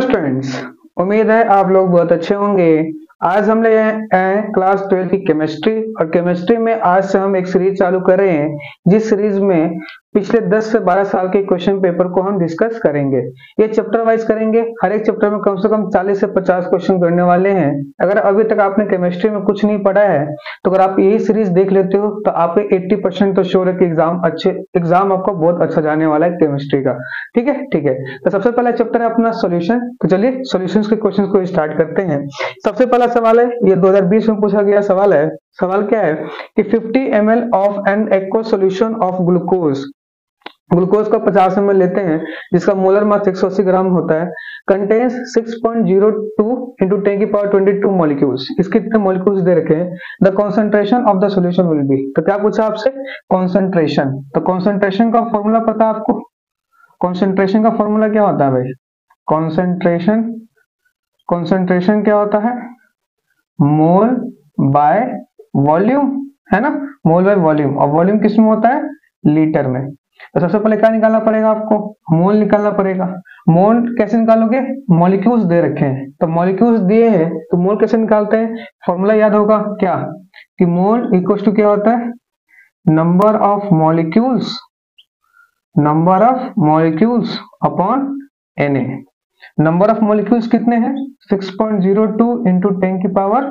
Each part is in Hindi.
स्टूडेंट्स, उम्मीद है आप लोग बहुत अच्छे होंगे। आज हम ले आए हैं क्लास 12 की केमिस्ट्री, और केमिस्ट्री में आज से हम एक सीरीज चालू कर रहे हैं, जिस सीरीज में पिछले 10 से 12 साल के क्वेश्चन पेपर को हम डिस्कस करेंगे। ये चैप्टर वाइज करेंगे, हर एक चैप्टर में कम से कम 40 से 50 क्वेश्चन करने वाले हैं। अगर अभी तक आपने केमिस्ट्री में कुछ नहीं पढ़ा है तो अगर आप यही सीरीज देख लेते हो तो आपके 80% तो श्योर है कि एग्जाम आपको बहुत अच्छा जाने वाला है केमिस्ट्री का। ठीक है, ठीक है। तो सबसे पहला चैप्टर है अपना सॉल्यूशन। तो चलिए सॉल्यूशंस के क्वेश्चंस को स्टार्ट करते हैं। सबसे पहला सवाल है, ये 2020 में पूछा गया सवाल है। सवाल क्या है कि 50 ml of N aqua solution of glucose, glucose का 50 ml लेते हैं जिसका मोलर मास 180 ग्राम होता है, कंटेन्स 6.02 into 10 की पावर 22 मॉलिक्यूल्स। इसके कितने मॉलिक्यूल्स दे रखे हैं? The concentration of the solution will be. तो क्या पूछा आपसे? कॉन्सेंट्रेशन। तो कॉन्सेंट्रेशन का फॉर्मूला पता है आपको? कॉन्सेंट्रेशन का फॉर्मूला क्या होता है भाई? कॉन्सेंट्रेशन, कॉन्सेंट्रेशन क्या होता है? मोल बाय वॉल्यूम, है ना? मोल बाय वॉल्यूम, और वॉल्यूम किस में होता है? लीटर में। तो सबसे पहले क्या निकालना पड़ेगा आपको? मोल निकालना पड़ेगा। मोल कैसे निकालोगे? मॉलिक्यूल्स दे रखे हैं, तो मॉलिक्यूल्स दिए हैं तो मोल कैसे निकालते हैं? फॉर्मूला याद होगा क्या कि मोल इक्वल टू क्या होता है? Number of molecules, number of molecules upon Na। Number of molecules कितने हैं? 6.02 into 10 की पावर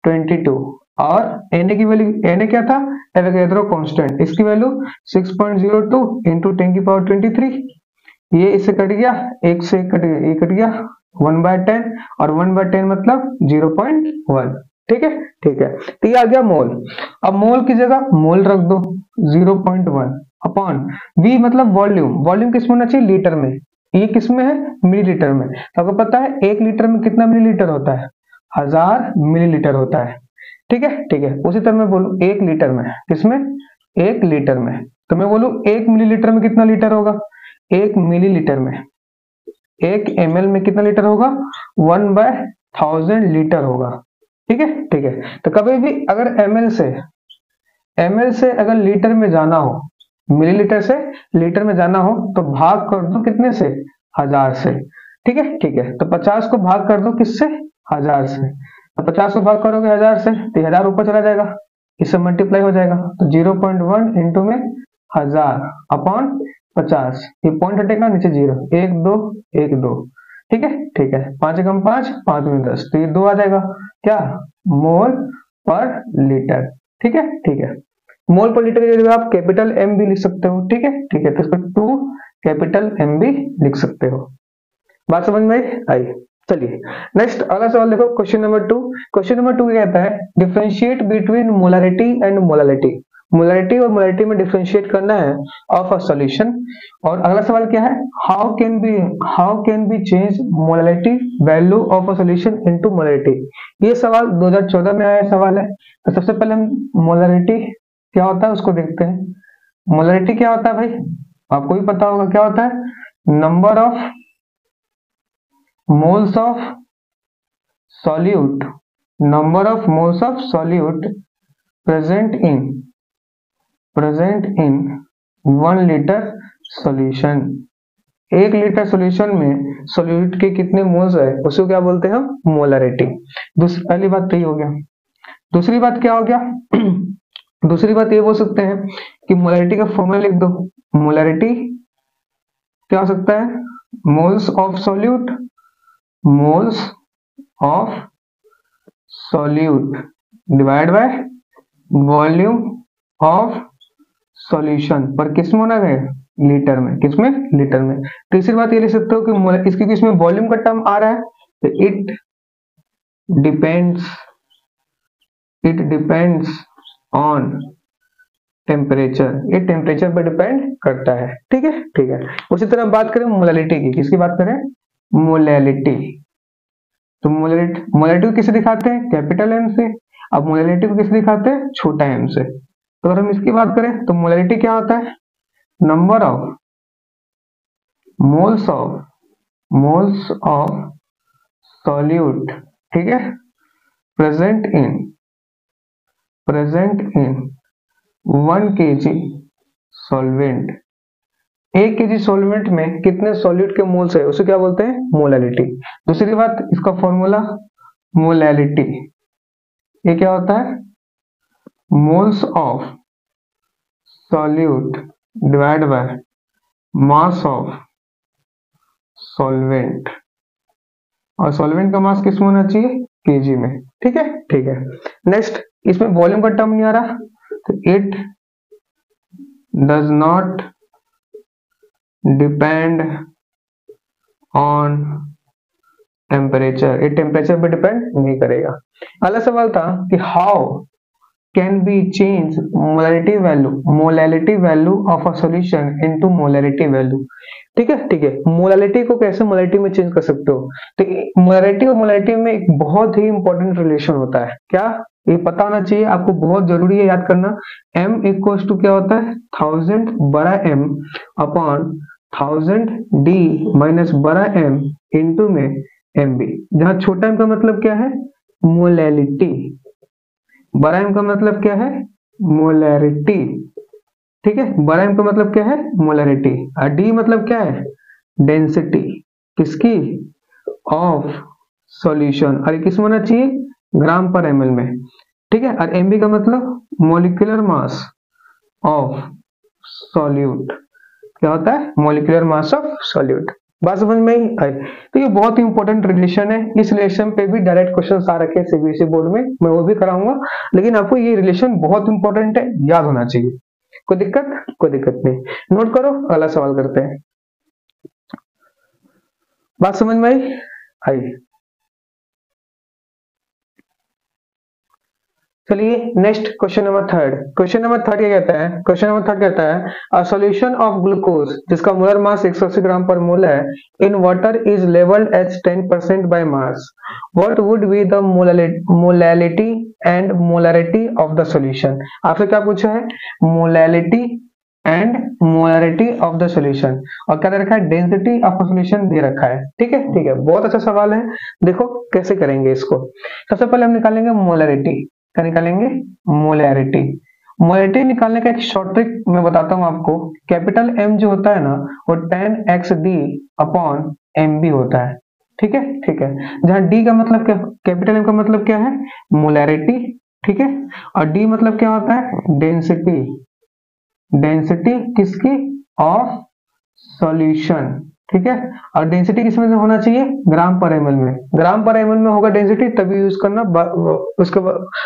22, और Na की वैल्यू, Na क्या था? Avogadro constant. इसकी वैल्यू 6.02 into 10 की पावर 23। ये इससे कट गया, एक से कट गया, ये कट गया 1/10, और 1/10 मतलब 0.1। ठीक है, ठीक है। तो ये आ गया मोल। अब मोल की जगह मोल रख दो 0.1 अपॉन V मतलब वॉल्यूम। वॉल्यूम किस में होना चाहिए? लीटर में। ये किस में है? मिलीलीटर में। तो आपको पता है 1 लीटर में कितना मिलीलीटर होता है? 1000 मिलीलीटर होता है। ठीक है, ठीक है। उसी तरह मैं बोलूं 1 लीटर में, किसमें? 1 लीटर में। तो मैं बोलूं 1 मिलीलीटर में कितना लीटर होगा? 1 मिलीलीटर में, 1 ml में कितना लीटर होगा? 1/1000 लीटर होगा। ठीक है, ठीक है। तो कभी भी अगर ml से अगर लीटर में जाना हो, मिलीलीटर से लीटर में जाना हो, तो भाग कर दो कितने से? 1000 से। ठीक है, ठीक है। तो 50 को भाग कर दो किससे? 1000 से। तो 50 को भाग करोगे 1000 से तो 1000 ऊपर चला जाएगा, इससे मल्टीप्लाई हो जाएगा। तो 0.1 इंटू में 1000 अपॉन 50, ये पॉइंट हटेगा, नीचे 0, 1 2 1 2। ठीक है, ठीक है। 5 एकम 5, 5 में 10, तो ये 2 आ जाएगा क्या? मोल पर लीटर। ठीक है, ठीक है। मोल पर लीटर की जगह आप कैपिटल M भी लिख सकते हो। ठीक है, ठीक है। तो इसको 2 कैपिटल M भी लिख सकते हो। बात समझ में आई? चलिए नेक्स्ट अगला सवाल देखो, क्वेश्चन नंबर 2। क्वेश्चन नंबर 2 कहता है differentiate between molarity and molality. Molarity और मोलालिटी में डिफरेंशिएट करना है ऑफ अ सॉल्यूशन। और अगला सवाल क्या है? How can be change molality value of a solution into molarity. ये सवाल 2014 में आया सवाल है। तो सबसे पहले हम मोलारिटी क्या होता है उसको देखते हैं। मोलारिटी क्या होता है भाई? आपको भी पता होगा क्या होता है? Number of moles of solute, number of moles of solute present in 1 liter solution। 1 litre solution में सोल्यूट के कितने मोल्स है उसको क्या बोलते हैं हम? मोलारिटी। पहली बात तो ये हो गया। दूसरी बात क्या हो गया? दूसरी बात ये बोल सकते हैं कि मोलारिटी का फॉर्मूला लिख दो। मोलारिटी क्या हो सकता है? Moles of solute, moles of solute divide by volume of solution, पर किसमें होना है? लीटर में। किसमें? लीटर में। तीसरी बात ये लिख सकते हो कि इसके किसमें वॉल्यूम का टर्म आ रहा है, तो इट डिपेंड्स ऑन टेम्परेचर। ये टेम्परेचर पर डिपेंड करता है। ठीक है, ठीक है। उसी तरह बात करें मोलालिटी की। किसकी बात करें? मोलालिटी। तो मोलालिटी को किसे दिखाते हैं? कैपिटल M से। अब मोलालिटी को किसे दिखाते हैं? छोटा m से। तो अगर हम इसकी बात करें तो मोलालिटी क्या होता है? Number of moles of solute, ठीक है, present in 1 kg solvent 1 KG solvent में कितने सॉल्यूट के मोल्स है उसे क्या बोलते हैं, मोलैलिटी। दूसरी बात, इसका फॉर्मूला मोलैलिटी, ये क्या होता है, moles of solute divide by mass of solvent, और सॉल्वेंट का मास किस में होना चाहिए, केजी में। ठीक है, ठीक है। नेक्स्ट, इसमें वॉल्यूम का टर्म नहीं आ रहा, तो it does not depend on temperature, ये टेम्परेचर पे डिपेंड नहीं करेगा। अगला सवाल था कि how can be change molality value of a solution into molality value. ठीक है, ठीक है। मोलैलिटी को कैसे मोलैलिटी में चेंज कर सकते हो, तो मोलैलिटी और मोलैलिटी में एक बहुत ही इंपॉर्टेंट रिलेशन होता है। क्या, ये पता होना चाहिए आपको, बहुत जरूरी है याद करना। m इक्वल टू क्या होता है, 1000 बड़ा M अपॉन 1000 d माइनस बड़ा M इंटू में mb, जहां छोटा m का मतलब क्या है, मोलैलिटी, बड़ा M का मतलब क्या है, मोलैरिटी। ठीक है, बड़ा M का मतलब क्या है, मोलैरिटी, और D मतलब क्या है, डेंसिटी, किसकी, ऑफ सॉल्यूशन, और किस में होना चाहिए, ग्राम पर ml में। ठीक है, और MB का मतलब मोलिकुलर मास ऑफ सॉल्यूट, क्या होता है, मोलिकुलर मास ऑफ सॉल्यूट। बात समझ में ही आई। तो ये बहुत ही इंपॉर्टेंट रिलेशन है, इस रिलेशन पे भी डायरेक्ट क्वेश्चन आ रखे हैं सीबीएसई बोर्ड में, मैं वो भी कराऊंगा, लेकिन आपको ये रिलेशन बहुत इंपॉर्टेंट है, याद होना चाहिए। कोई दिक्कत, कोई दिक्कत नहीं, नोट करो। अगला सवाल करते हैं। बात समझ में आई। चलिए next, question number third. Question number third क्या कहता है, क्वेश्चन नंबर थर्ड कहता है अ सॉल्यूशन ऑफ ग्लूकोज जिसका molar mass 180 gram per mole है in water is labelled as 10% by mass, what would be the molality and molarity of the solution. आपसे क्या पूछा है, molality and molarity of the solution, और क्या दे रखा है, डेंसिटी ऑफ द सॉल्यूशन दे रखा है। ठीक है, ठीक है, बहुत अच्छा सवाल है। देखो कैसे करेंगे इसको। सबसे पहले हम निकालेंगे मोलरिटी, क्या निकालेंगे, मोलैरिटी। मोलैरिटी निकालने का एक शॉर्ट ट्रिक मैं बताता हूं आपको। कैपिटल M जो होता है ना, वो 10xd अपॉन mb होता है। ठीक है, ठीक है, जहां d का मतलब क्या, कैपिटल M का मतलब क्या है, मोलैरिटी। ठीक है, और d मतलब क्या होता है, डेंसिटी, डेंसिटी किसकी, ऑफ सॉल्यूशन। ठीक है, और डेंसिटी किसमें होना चाहिए, ग्राम पर एमएल में, ग्राम पर एमएल में होगा डेंसिटी तभी यूज करना, उसके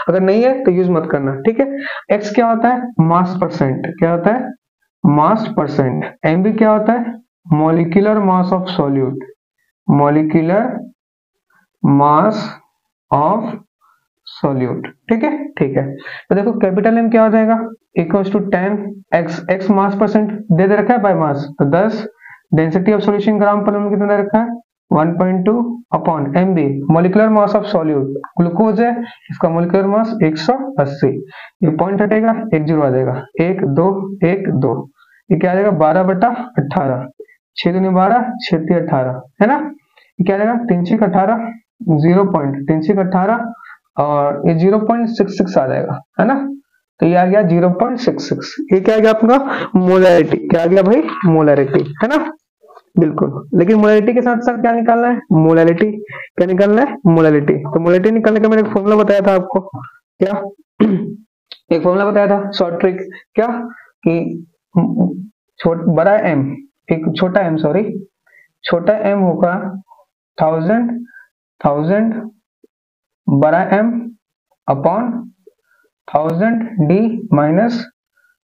अगर नहीं है तो यूज मत करना। ठीक है, एक्स क्या होता है, मास परसेंट, क्या होता है, मास परसेंट। एमबी क्या होता है, molecular mass of solute, molecular mass of solute. ठीक है, ठीक है, तो देखो कैपिटल एम क्या हो जाएगा, equals to 10 x mass percent दे रखा है बाय मास, तो 10, डेंसिटी ऑफ सॉल्यूशन ग्राम पर कितना दे रखा है, 1.2 upon MB, molecular mass of solute, glucose है, इसका मॉलिक्यूलर मास 180, ये पॉइंट हटेगा, एक जीरो आ जाएगा, 1 2 1 2, ये क्या आ जाएगा, 12/18, 6 दूनी 12, 6 3 18, है ना, ये क्या आ जाएगा, 3 6 18, 0.3618, और ये 0.66 आ जाएगा, है ना, तो ये आ गया 0.66। ये क्या आ गया आपका, मोलैरिटी, क्या आ गया भाई, मोलैरिटी, है ना, बिल्कुल। लेकिन मोलैरिटी के साथ साथ क्या निकालना है, मोलैलिटी, क्या निकालना है, मोलैलिटी। तो मोलैलिटी निकालने का मैंने एक फॉर्मूला बताया था आपको, क्या एक फॉर्मूला बताया था, शॉर्ट ट्रिक, क्या कि बड़ा एम, एक छोटा एम, सॉरी छोटा एम होगा 1000 बड़ा M अपॉन 1000 D माइनस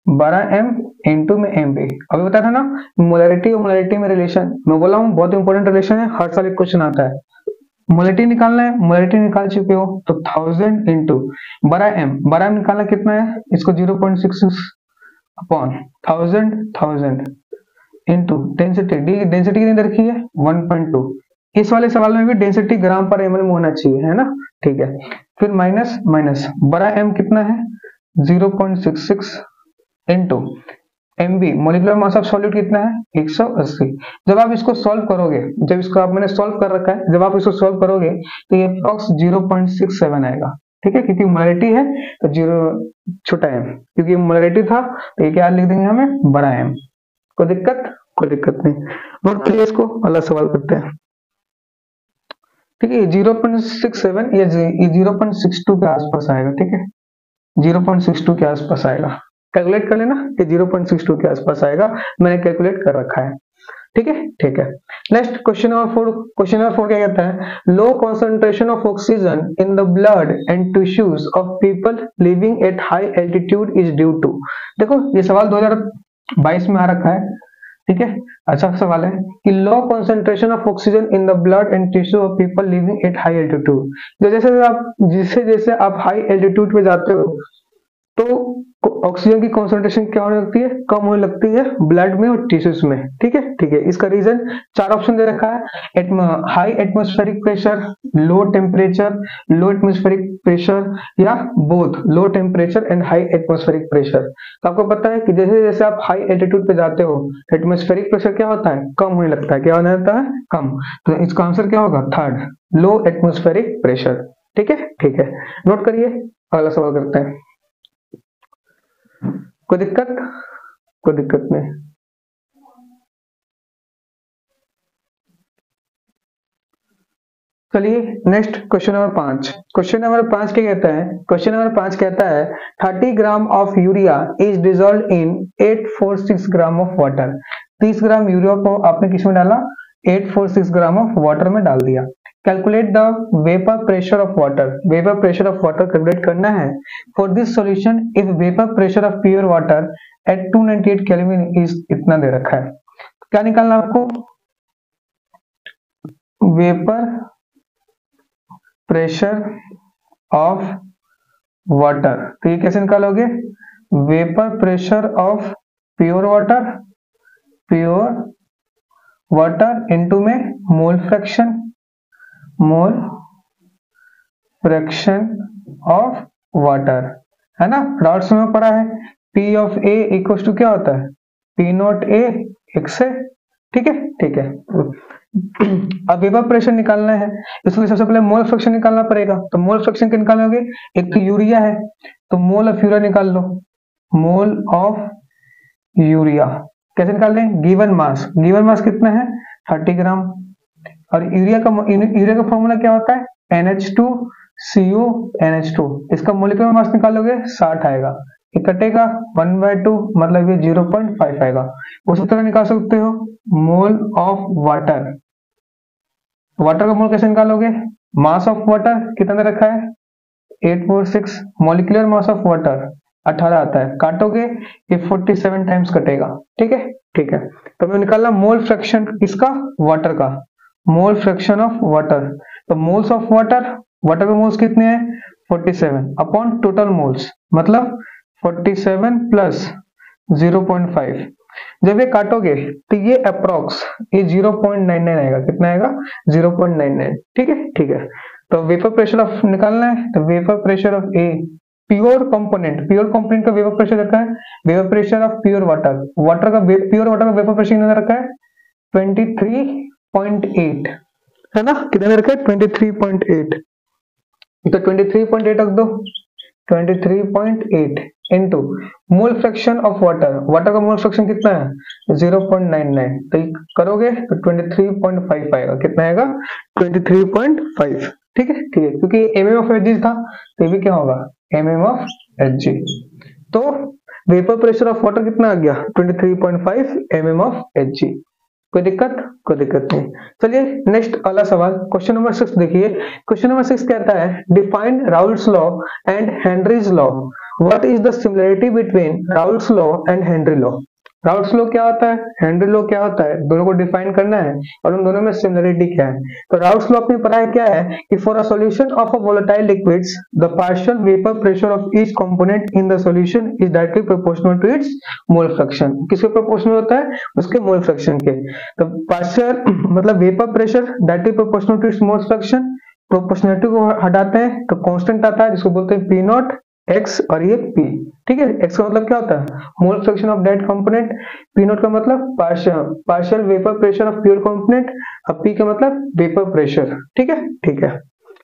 बड़ा M इंटू में MB। अभी बताया था ना, मोलैरिटी और मोलैरिटी में रिलेशन, मैं बोला हूँ बहुत इंपॉर्टेंट रिलेशन है, हर साल एक क्वेश्चन आता है। मोलैरिटी निकालना है, मोलैरिटी निकाल चुके हो, तो 1000 इंटू बड़ा M निकालना कितना है, इसको 0.66 upon 1000 into density, D density कितनी दे रखी है, 1.2। इस वाले सवाल में भी डेंसिटी ग्राम पर एमएल में होना चाहिए, है ना, ठीक है। फिर माइनस माइनस, बड़ा M कितना है, 0.66 into MB, molecular mass of solute कितना है, 180। जब आप इसको सॉल्व करोगे, जब इसको आप मैंने सॉल्व कर रखा है, जब आप इसको सॉल्व करोगे तो ये अप्रॉक्स 0.67 आएगा। ठीक है, क्योंकि मोलैरिटी है तो जीरो, छोटा M, क्योंकि मोलैरिटी था तो ये क्या लिख देंगे हमें, बड़ा M। कोई दिक्कत, कोई दिक्कत नहीं, नोट करिए इसको, अगला सवाल करते हैं। ठीक है, 0.67 या 0.62 के आसपास आएगा। ठीक है, 0.62 के आसपास आएगा, कैलकुलेट कर लेना, ये 0.62 के आसपास आएगा, मैंने कैलकुलेट कर रखा है। ठीक है, ठीक है। Next question number 4, question number 4 क्या कहता है, low concentration of oxygen in the blood and tissues of people living at high altitude is due to. देखो ये सवाल 2022 में आ रखा है। ठीक है, अच्छा सवाल है कि लो concentration of oxygen in the blood and tissue of people living at high altitude. जैसे जैसे आप हाई एल्टीट्यूड पे जाते हो तो ऑक्सीजन की कॉन्सेंट्रेशन क्या होने लगती है, कम होने लगती है ब्लड में और टिश्यूज में। ठीक है, ठीक है। इसका रीजन 4 ऑप्शन दे रखा है, high atmospheric pressure, low temperature, low atmospheric pressure या both low temperature and high atmospheric pressure. तो आपको पता है कि जैसे जैसे आप हाई एल्टीट्यूड पे जाते हो एटमॉस्फेरिक प्रेशर क्या होता है, कम होने लगता है। क्या होने लगता है, कम। तो इसका आंसर क्या होगा, थर्ड, लो एटमॉस्फेरिक प्रेशर। ठीक है, ठीक है, नोट करिए, अगला सवाल करते हैं। कोई दिक्कत, कोई दिक्कत नहीं। चलिए next question number 5। Question number 5 क्या कहता है, क्वेश्चन नंबर 5 कहता है 30 gram of urea is dissolved in 846 gram of water. 30 gram urea को आपने किस में डाला, 846 ग्राम ऑफ वाटर में डाल दिया। Calculate the vapour pressure of water. Vapour pressure of water calculate करना है। For this solution if vapour pressure of pure water at 298 kelvin is, इतना दे रखा है। क्या निकालना आपको, वेपर प्रेशर ऑफ वाटर। तो ये कैसे निकालोगे, vapour pressure of pure water, pure water into में mole fraction, mole fraction of water, है ना। डॉट्स में पढ़ा है, P of A equal to क्या होता है, P नॉट A x है। ठीक है, ठीक है। अब वेपर प्रेशर निकालना है, इसलिए सबसे पहले मोल फ्रैक्शन निकालना पड़ेगा। तो मोल फ्रैक्शन क्या निकालोगे, एक तो यूरिया है तो मोल ऑफ यूरिया निकाल लो, मोल ऑफ यूरिया कैसे निकाल लें, गिवन मास, गिवन मास कितना है 30 ग्राम। और यूरिया का फॉर्मूला क्या होता है, NH2Cu NH2। इसका मोलिकुलर मास निकालोगे 60 आएगा, ये कटेगा 1/2 मतलब ये 0.5 आएगा। उसी तरह निकाल सकते हो मोल ऑफ वाटर। वाटर का मोल कैसे निकालोगे, मास ऑफ वाटर कितना दे रखा है 846, मोलिकुलर मास ऑफ वाटर 18 आता है, काटोगे ये 47 टाइम्स कटेगा। ठीक है, ठीक है। तो मैं निकालना मोल फ्रैक्शन किसका, वाटर का, मोल फ्रैक्शन ऑफ वाटर। तो मोल्स ऑफ वाटर, वाटर के मोल्स कितने हैं 47 अपॉन टोटल मोल्स, मतलब 47 प्लस 0.5। जब ये काटोगे तो ये अप्रोक्स ये 0.99 आएगा, कितना आएगा 0.99। ठीक है, ठीक है। तो वेपर प्रेशर ऑफ निकालना है, तो vapour pressure of a pure component का वेपर प्रेशर रखा है, vapour pressure of pure water, pure water का वेपर प्रेशर कितना रखा है 23.8, है ना, कितना रखा है 23.8। तो 23.8 रख दो, 23.8 into mole fraction of water, water का मोल फ्रैक्शन कितना है 0.99। तो करोगे तो 23.5 आएगा, कितना आएगा 23.5। ठीक है, ठीक है, क्योंकि mm ऑफ Hg था तो ये भी क्या होगा mm ऑफ Hg। तो वेपर प्रेशर ऑफ वाटर कितना आ गया 23.5 mm ऑफ Hg। कोई दिक्कत, कोई दिक्कत नहीं। चलिए नेक्स्ट अगला सवाल, क्वेश्चन नंबर 6 देखिए। क्वेश्चन नंबर 6 कहता है define Raoult's law and Henry's law. What is the similarity between Raoult's law and Henry law. Raoult's law क्या होता है, हेनरी लॉ क्या होता है, दोनों को डिफाइन करना है और उन दोनों में सिमिलरिटी क्या है। तो राउल्स लॉ आपने पढ़ा है क्या है कि for a solution of a volatile liquids the partial vapour pressure of each component in the solution is directly proportional to its mole fraction. किसके प्रोपोर्शनल होता है, उसके मोल फ्रैक्शन के। तो पार्शियल मतलब vapour pressure directly proportional to its mole fraction, proportionality को हटाते हैं तो कांस्टेंट आता है जिसको बोलते हैं P नॉट x और ये P। ठीक है, x का मतलब क्या होता है मोल fraction of that component, P not का मतलब partial vapour pressure of pure component, और P का मतलब वेपर प्रेशर। ठीक है, ठीक है।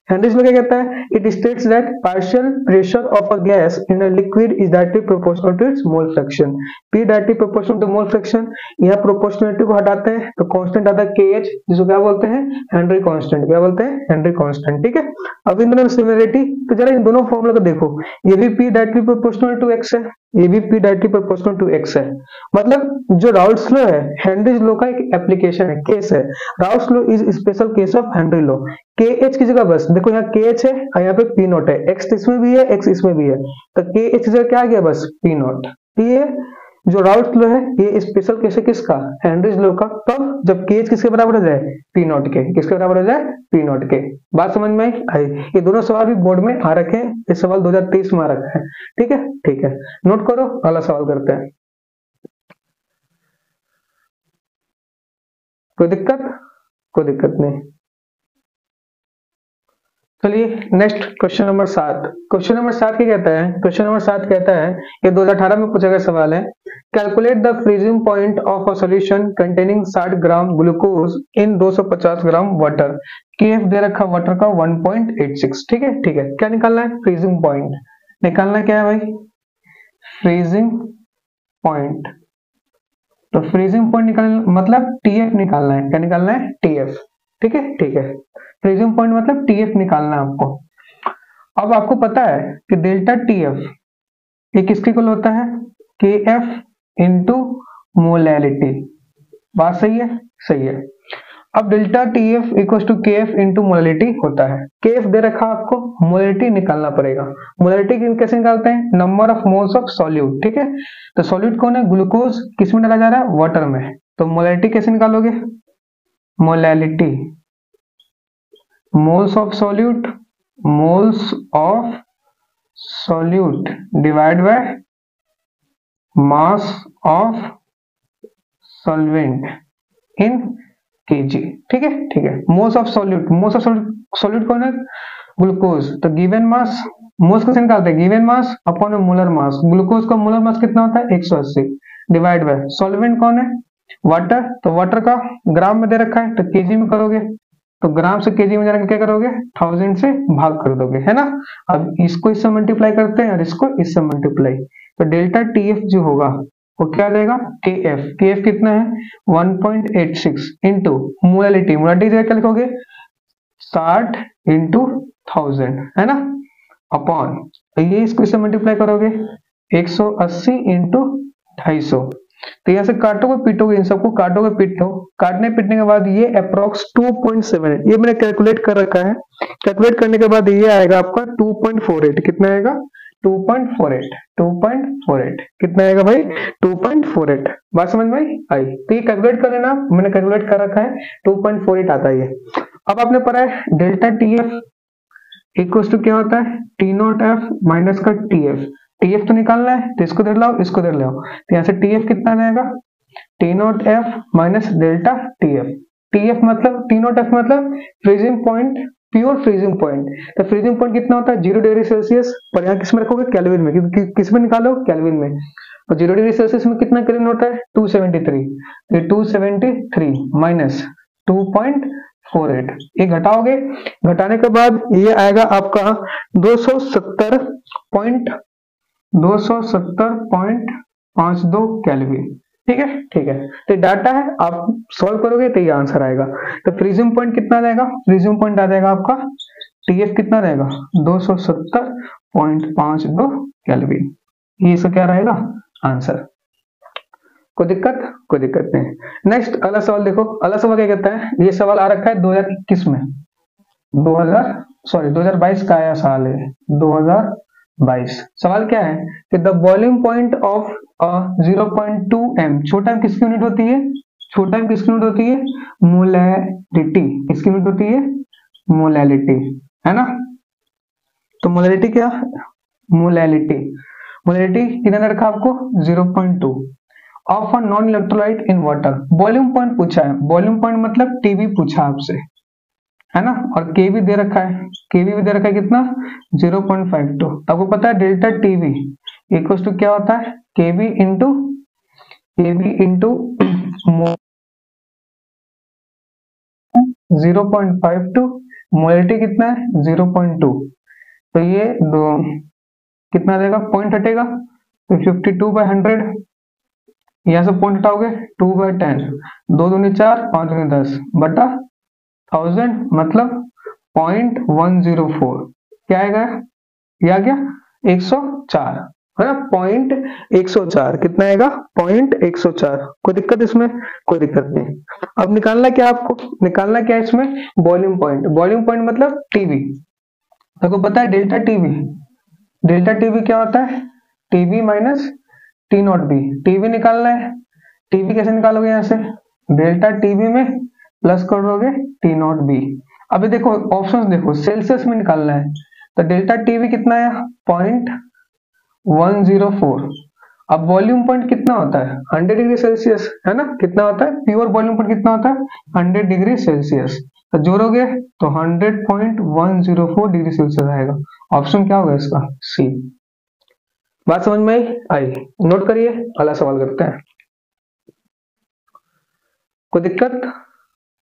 हेनरीज लॉ क्या कहता है? It states that partial pressure of a gas in a liquid is directly proportional to its mole fraction. P directly proportional to mole fraction. यहाँ प्रोपोर्शनलिटी को हटाते हैं तो कांस्टेंट आता है KH, जिसको क्या बोलते हैं? Henry constant. क्या बोलते हैं? Henry constant. ठीक है, अब इन दोनों में सिमिलरिटी, तो जरा इन दोनों फॉर्मूला को देखो, ये भी P directly proportional to x है, ये भी P directly proportional to x है। मतलब जो राउल्ट्स लॉ है हेनरीज लॉ का एक एप्लीकेशन है, केस है। Raoult's law is special case of Henry law. KH की जगह बस देखो, यहाँ KH है और यहाँ पे P नॉट है, x इसमें भी है, x इसमें भी है, तो KH की जगह क्या आ गया? बस P नॉट। ये जो राउल्ट्स लॉ है ये स्पेशल केस है किसका? हेनरीज लॉ का। कब? जब KH किसके बराबर हो जाए? P नॉट के। किसके बराबर हो जाए? P नॉट के। बात समझ में आई? ये दोनों सवाल भी बोर्ड में आ रखे हैं, ये सवाल 2023 में आ रखा है। ठीक है, ठीक है, नोट करो, अगला सवाल करते हैं। कोई दिक्कत? कोई दिक्कत नहीं। चलिए next question number 7। Question number 7 क्या कहता है? क्वेश्चन नंबर 7 कहता है, ये 2018 में पूछा गया सवाल है, calculate the freezing point of a solution containing 60 gram glucose in 250 gram water. KF दे रखा वाटर का 1.86। ठीक है, ठीक है, क्या निकालना है? फ्रीजिंग पॉइंट निकालना। क्या है भाई? Freezing point. तो फ्रीजिंग पॉइंट निकालना मतलब टीएफ निकालना है। क्या निकालना है? टीएफ। ठीक है, ठीक है, फ्रीजिंग पॉइंट मतलब टीएफ निकालना है आपको। अब आपको पता है कि डेल्टा टीएफ ये किसके इक्वल होता है? K F into molality. बात सही है? सही है। अब delta T F equal to K F into molality होता है। केएफ दे रखा आपको, मोलैलिटी निकालना पड़ेगा। मोलैलिटी कैसे निकालते हैं? Number of moles of solute. ठीक है, तो सॉल्यूट कौन है? ग्लूकोज। किस में डाला जा रहा है? वाटर में। तो मोलैलिटी कैसे निकालोगे? Molality, moles of solute, moles of solute divide by mass of solvent in KG. ठीक है, ठीक है, moles of solute, moles of solute कौन है? ग्लूकोज। तो गिवन मास, मोल्स कैसे निकालते हैं? Given mass upon molar mass. Glucose का मोलर मास कितना होता है? 180 डिवाइड बाय सॉल्वेंट कौन है? वाटर। तो वाटर का ग्राम में दे रखा है तो केजी में करोगे, तो ग्राम से केजी में जाकर क्या करोगे? 1000 से भाग कर दोगे, है ना। अब इसको इससे मल्टीप्लाई करते हैं और इसको इससे मल्टीप्लाई, तो डेल्टा टीएफ जो होगा वो क्या देगा? केएफ। केएफ कितना है? 1.86 इंटू मोलैलिटी। मोलैलिटी क्या लिखोगे? 60 इंटू 1000, है ना, अपॉन, तो ये इसको इससे मल्टीप्लाई करोगे 180 इंटू 250। तो यहाँ से काटोगे पीटोगे, इन सबको काटोगे पीटो, काटने पीटने के बाद ये अप्रोक्स 2.7, ये मैंने कैलकुलेट कर रखा है। कैलकुलेट करने के बाद ये आएगा आपका 2.48। कितना आएगा? 2.48। 2.48 कितना आएगा भाई? 2.48। बात समझ में आई? तो ये कैलकुलेट कर लेना, मैंने कैलकुलेट कर रखा है, 2.48 आता है ये। अब आपने पढ़ा है डेल्टा टीएफ इक्वल टू क्या होता है? टी नॉट एफ माइनस का टीएफ। टीएफ तो निकालना है तो इसको इधर लाओ, इसको इधर लाओ, तो यहाँ से टीएफ कितना आएगा? T not F minus delta TF. TF मतलब, टी नॉट एफ मतलब freezing point, pure freezing point. तो फ्रीजिंग पॉइंट कितना होता है? 0 डिग्री सेल्सियस। पर यहाँ किस में रखोगे? केल्विन में, क्योंकि किस में निकालो? केल्विन में। तो 0 डिग्री सेल्सियस में कितना केल्विन होता है? 273। तो 273 माइनस 2.48, ये घटाओगे, घटाने के बाद ये आएगा आपका 270.52 केल्विन। ठीक है, ठीक है, तो डाटा है, आप सॉल्व करोगे तो ये आंसर आएगा। तो फ्रीजिंग पॉइंट कितना जाएगा? फ्रीजिंग पॉइंट आ जाएगा आपका टीएफ कितना रहेगा? 270.52 केल्विन। ये इसका क्या रहेगा? आंसर। कोई दिक्कत? कोई दिक्कत नहीं। नेक्स्ट अगला सवाल देखो, अगला सवाल क्या कहता है? ये सवाल आ रखा है 2021 में, 2022 का आया साल है 2022। सवाल क्या है कि the boiling point of 0.2 m, छोटा m किसकी यूनिट होती है? छोटा m किसकी यूनिट होती है? मोलैलिटी। किसकी यूनिट होती है? मोलैलिटी, है ना। तो मोलैलिटी क्या? मोलैलिटी, मोलैलिटी कितना रखा आपको? 0.2 of a non electrolyte in water. Volume point पूछा है, वॉल्यूम पॉइंट मतलब टीवी पूछा आपसे, है ना, और केवी दे रखा है, केवी भी दे रखा है कितना? 0.52। आपको पता है डेल्टा टीवी इक्वल टू क्या होता है? केवी इंटू 0.52 मोलरिटी कितना है 0.2, तो ये दो कितना देगा, पॉइंट हटेगा तो 52/100, यहाँ से पॉइंट हटाओगे 2/10, 2×2 = 4, 5×10 बटा 1000 मतलब 0.104, क्या आएगा, ये आ गया 104, है ना, 0.104 कितना आएगा 0.104। कोई दिक्कत इसमें, कोई दिक्कत नहीं। अब निकालना क्या, आपको निकालना क्या है इसमें, बॉइलिंग पॉइंट। बॉइलिंग पॉइंट मतलब टीबी, आपको पता है डेल्टा टीबी, डेल्टा टीबी क्या होता है, TB minus T naught B. TB निकालना है, टीबी कैसे निकालोगे, यहाँ से डेल्टा टीबी में प्लस कर दोगे टी नॉट बी। अभी देखो ऑप्शंस देखो, सेल्सियस में निकालना है तो डेल्टा टीबी कितना है 0.104। अब वॉल्यूम पॉइंट कितना होता है 100 डिग्री सेल्सियस, है ना, कितना होता है प्योर वॉल्यूम पॉइंट कितना होता है 100 डिग्री सेल्सियस, तो जोड़ोगे तो 100.104 डिग्री सेल्सियस आएगा। ऑप्शन क्या होगा इसका, सी। बात समझ में आई, नोट करिए, अगला सवाल करते हैं। कोई दिक्कत,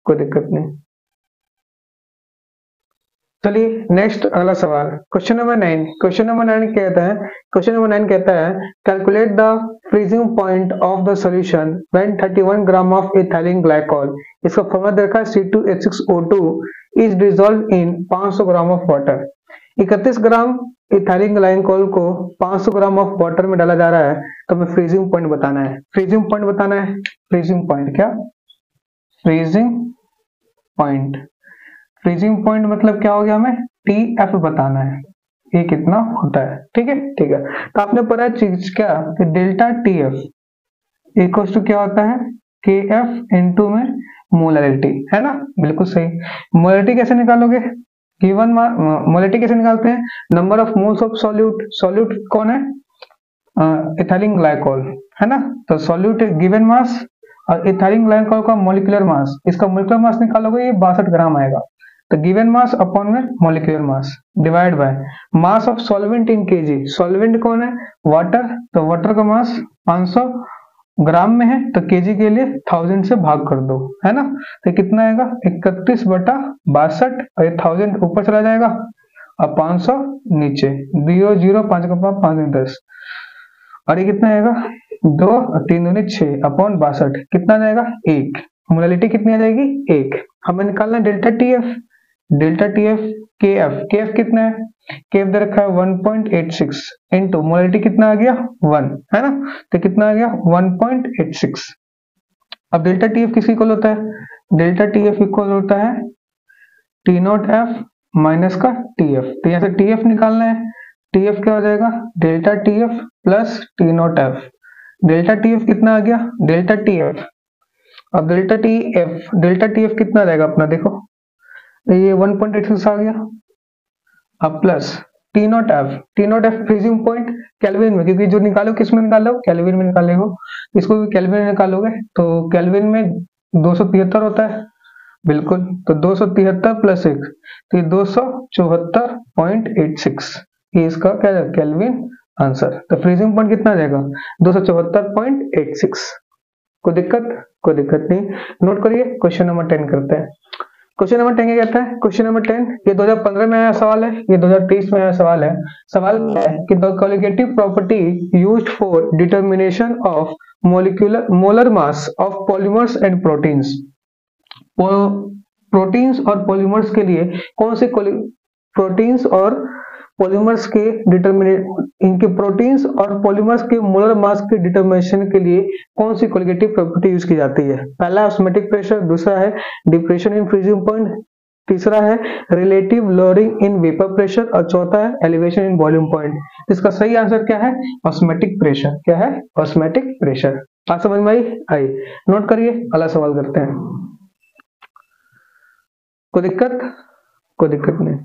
कोई दिक्कत नहीं। चलिए नेक्स्ट अगला सवाल, क्वेश्चन नंबर 9। क्वेश्चन नंबर 9 कहता है, क्वेश्चन नंबर 9 कहता है calculate the freezing point of the solution when 31 gram of ethylene glycol. इसका फॉर्मूला दे रखा है C2H6O2 is dissolve in 500 gram of water. 31 gram ethylene glycol को 500 ग्राम ऑफ वाटर में डाला जा रहा है, तो हमें फ्रीजिंग पॉइंट बताना है। फ्रीजिंग पॉइंट बताना है, फ्रीजिंग पॉइंट क्या, फ्रीजिंग पॉइंट। फ्रीजिंग पॉइंट मतलब क्या हो गया, हमें TF बताना है, ये कितना होता है, ठीक है, ठीक है। तो आपने पढ़ा चीज क्या कि डेल्टा TF इक्वल टू क्या होता है KF इनटू में मोलरिटी, है ना, बिल्कुल सही। मोलरिटी कैसे निकालोगे, गिवन मोलरिटी कैसे निकालते हैं, number of moles of solute. Solute कौन है, इथाइलिन ग्लाइकोल, है ना, तो सॉल्यूट गिवन मास और इथाइलिन ग्लाइकोल का मॉलिक्यूलर मास, इसका मॉलिक्यूलर मास निकालोगे ये 62 ग्राम आएगा। तो गिवन मास अपॉन में molecular mass divide by mass of solvent in KG. Solvent कौन है, वाटर, तो वाटर का मास 500 ग्राम में है तो केजी के लिए 1000 से भाग कर दो, है ना, तो कितना आएगा 31/62 और 1000 ऊपर चला जाएगा और 500 नीचे, 0 0 5 का 5 10 और ये कितना आएगा 2 और 3 दूनी 6 अपॉन 62 कितना जाएगा 1। मोलरिटी कितनी आ जाएगी 1। हमें निकालना delta TF, delta TF KF, KF कितना है, KF दे रखा है 1.86 इनटू मोलरिटी कितना आ गया 1, है ना, तो कितना आ गया 1.86। अब डेल्टा TF किसकी इक्वल होता है, डेल्टा TF इक्वल होता है T0F माइनस का TF, तो यहाँ से TF निकालना है, TF क्या हो जाएगा delta TF plus T0F। Delta TF कितना आ गया डेल्टा TF, अब डेल्टा TF कितना आ जाएगा अपना देखो, ये 1.86 आ गया, अब plus T0F freezing point kelvin में, क्योंकि जो निकालो किस में निकालो केल्विन में निकालेगो, इसको भी केल्विन में निकालोगे तो केल्विन में 273 होता है, बिल्कुल, तो 273 प्लस 1 तो ये 274.86, ये इसका क्या है केल्विन आंसर। तो फ्रीजिंग पॉइंट कितना आ जाएगा 274.86। कोई दिक्कत, कोई दिक्कत नहीं, नोट करिए। क्वेश्चन नंबर 10 करते हैं। क्वेश्चन नंबर 10 क्या कहता है, क्वेश्चन नंबर 10 ये 2015 में आया सवाल है, ये 2023 में आया सवाल है। सवाल क्या है कि the colligative property used for determination of molar mass of polymers and proteins. Proteins और पॉलीमर्स के लिए कौन से प्रोटीन्स और पॉलीमर्स के इनके प्रोटीन्स और पॉलीमर्स के मोलर मास के डिटर्मिनेशन के लिए कौन सी कोलिगेटिव प्रॉपर्टी यूज की जाती है। पहला ऑस्मोटिक प्रेशर, दूसरा है डिप्रेशन इन फ्रीजिंग पॉइंट, तीसरा है relative lowering in vapour pressure और चौथा है एलिवेशन इन वॉल्यूम पॉइंट। इसका सही आंसर क्या है ऑस्मोटिक प्रेशर, क्या है ऑस्मोटिक प्रेशर। बात समझ में आई, नोट करिए, अगला सवाल करते हैं। कोई दिक्कत, कोई दिक्कत नहीं।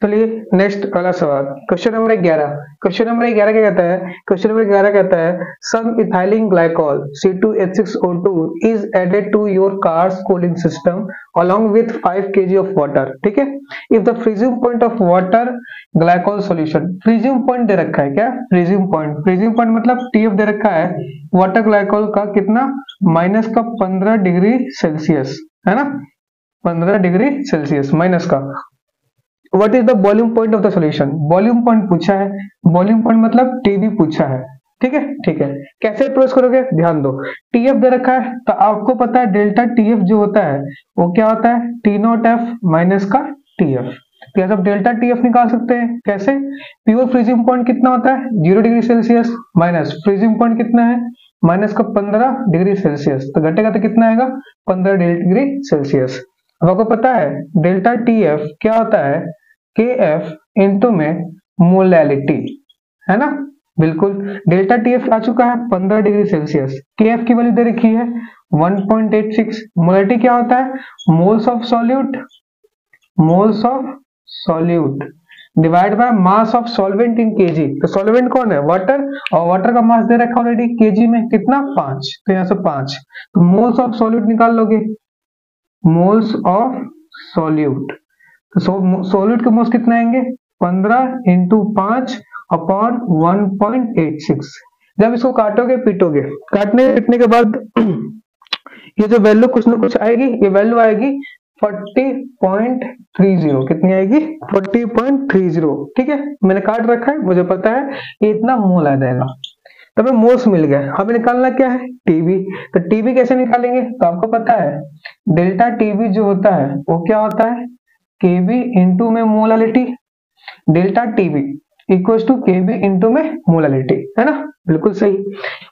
चलिए नेक्स्ट वाला सवाल, क्वेश्चन नंबर 11। क्वेश्चन नंबर 11 क्या कहता है? क्वेश्चन नंबर 11 कहता है some ethylene glycol C2H6O2 is added to your car's cooling system along with 5 kg of water। ठीक है, if the freezing point of water glycol solution, freezing point दे रखा है क्या? फ्रीजिंग पॉइंट मतलब TF दे रखा है वाटर ग्लाइकॉल का कितना, माइनस का 15 डिग्री सेल्सियस, है ना, 15 डिग्री सेल्सियस माइनस का। What is the boiling point of the solution? Boiling point पूछा है, बॉइलिंग पॉइंट मतलब टीबी पूछा है। ठीक है, ठीक है, कैसे अप्रोच करोगे ध्यान दो। टीएफ दे रखा है तो आपको पता है डेल्टा टीएफ जो होता है वो क्या होता है, टी नॉट एफ माइनस का टीएफ। तो आप डेल्टा टीएफ निकाल सकते हैं कैसे, प्योर फ्रीजिंग पॉइंट कितना होता है 0 degree Celsius minus freezing point कितना है माइनस का 15 डिग्री सेल्सियस, तो घटेगा तो कितना आएगा 15 डिग्री सेल्सियस। अब आपको पता है डेल्टा टीएफ क्या होता है, के एफ इंटू में मोलैलिटी, है ना, बिल्कुल। डेल्टा टीएफ आ चुका है 15 डिग्री सेल्सियस, के एफ की वैल्यू दे रखी है 1.86, मोलैलिटी क्या होता है moles of solute divide by mass of solvent in KG. तो सॉल्वेंट कौन है, वाटर, और वाटर का मास दे रखा ऑलरेडी केजी में कितना 5, तो यहाँ से 5, तो मोल्स ऑफ सॉल्यूट निकाल लोगे, मोल्स ऑफ सॉल्यूट, तो सॉल्यूट के मोल्स कितने आएंगे 15 इंटू 5 अपॉन 1.86। जब इसको काटोगे पीटोगे, काटने पीटने के बाद ये जो वैल्यू कुछ ना कुछ आएगी, ये वैल्यू आएगी 40.30, कितनी आएगी 40.30। ठीक है, मैंने काट रखा है, मुझे पता है ये इतना मोल आ जाएगा, तो हमें मोल्स मिल गए। हमें निकालना क्या है टीबी, तो टीबी कैसे निकालेंगे, तो आपको पता है डेल्टा टीबी जो होता है वो क्या होता है केबी इंटू में molality, delta T B equal to K B into में मोलालिटी, है ना, बिल्कुल सही।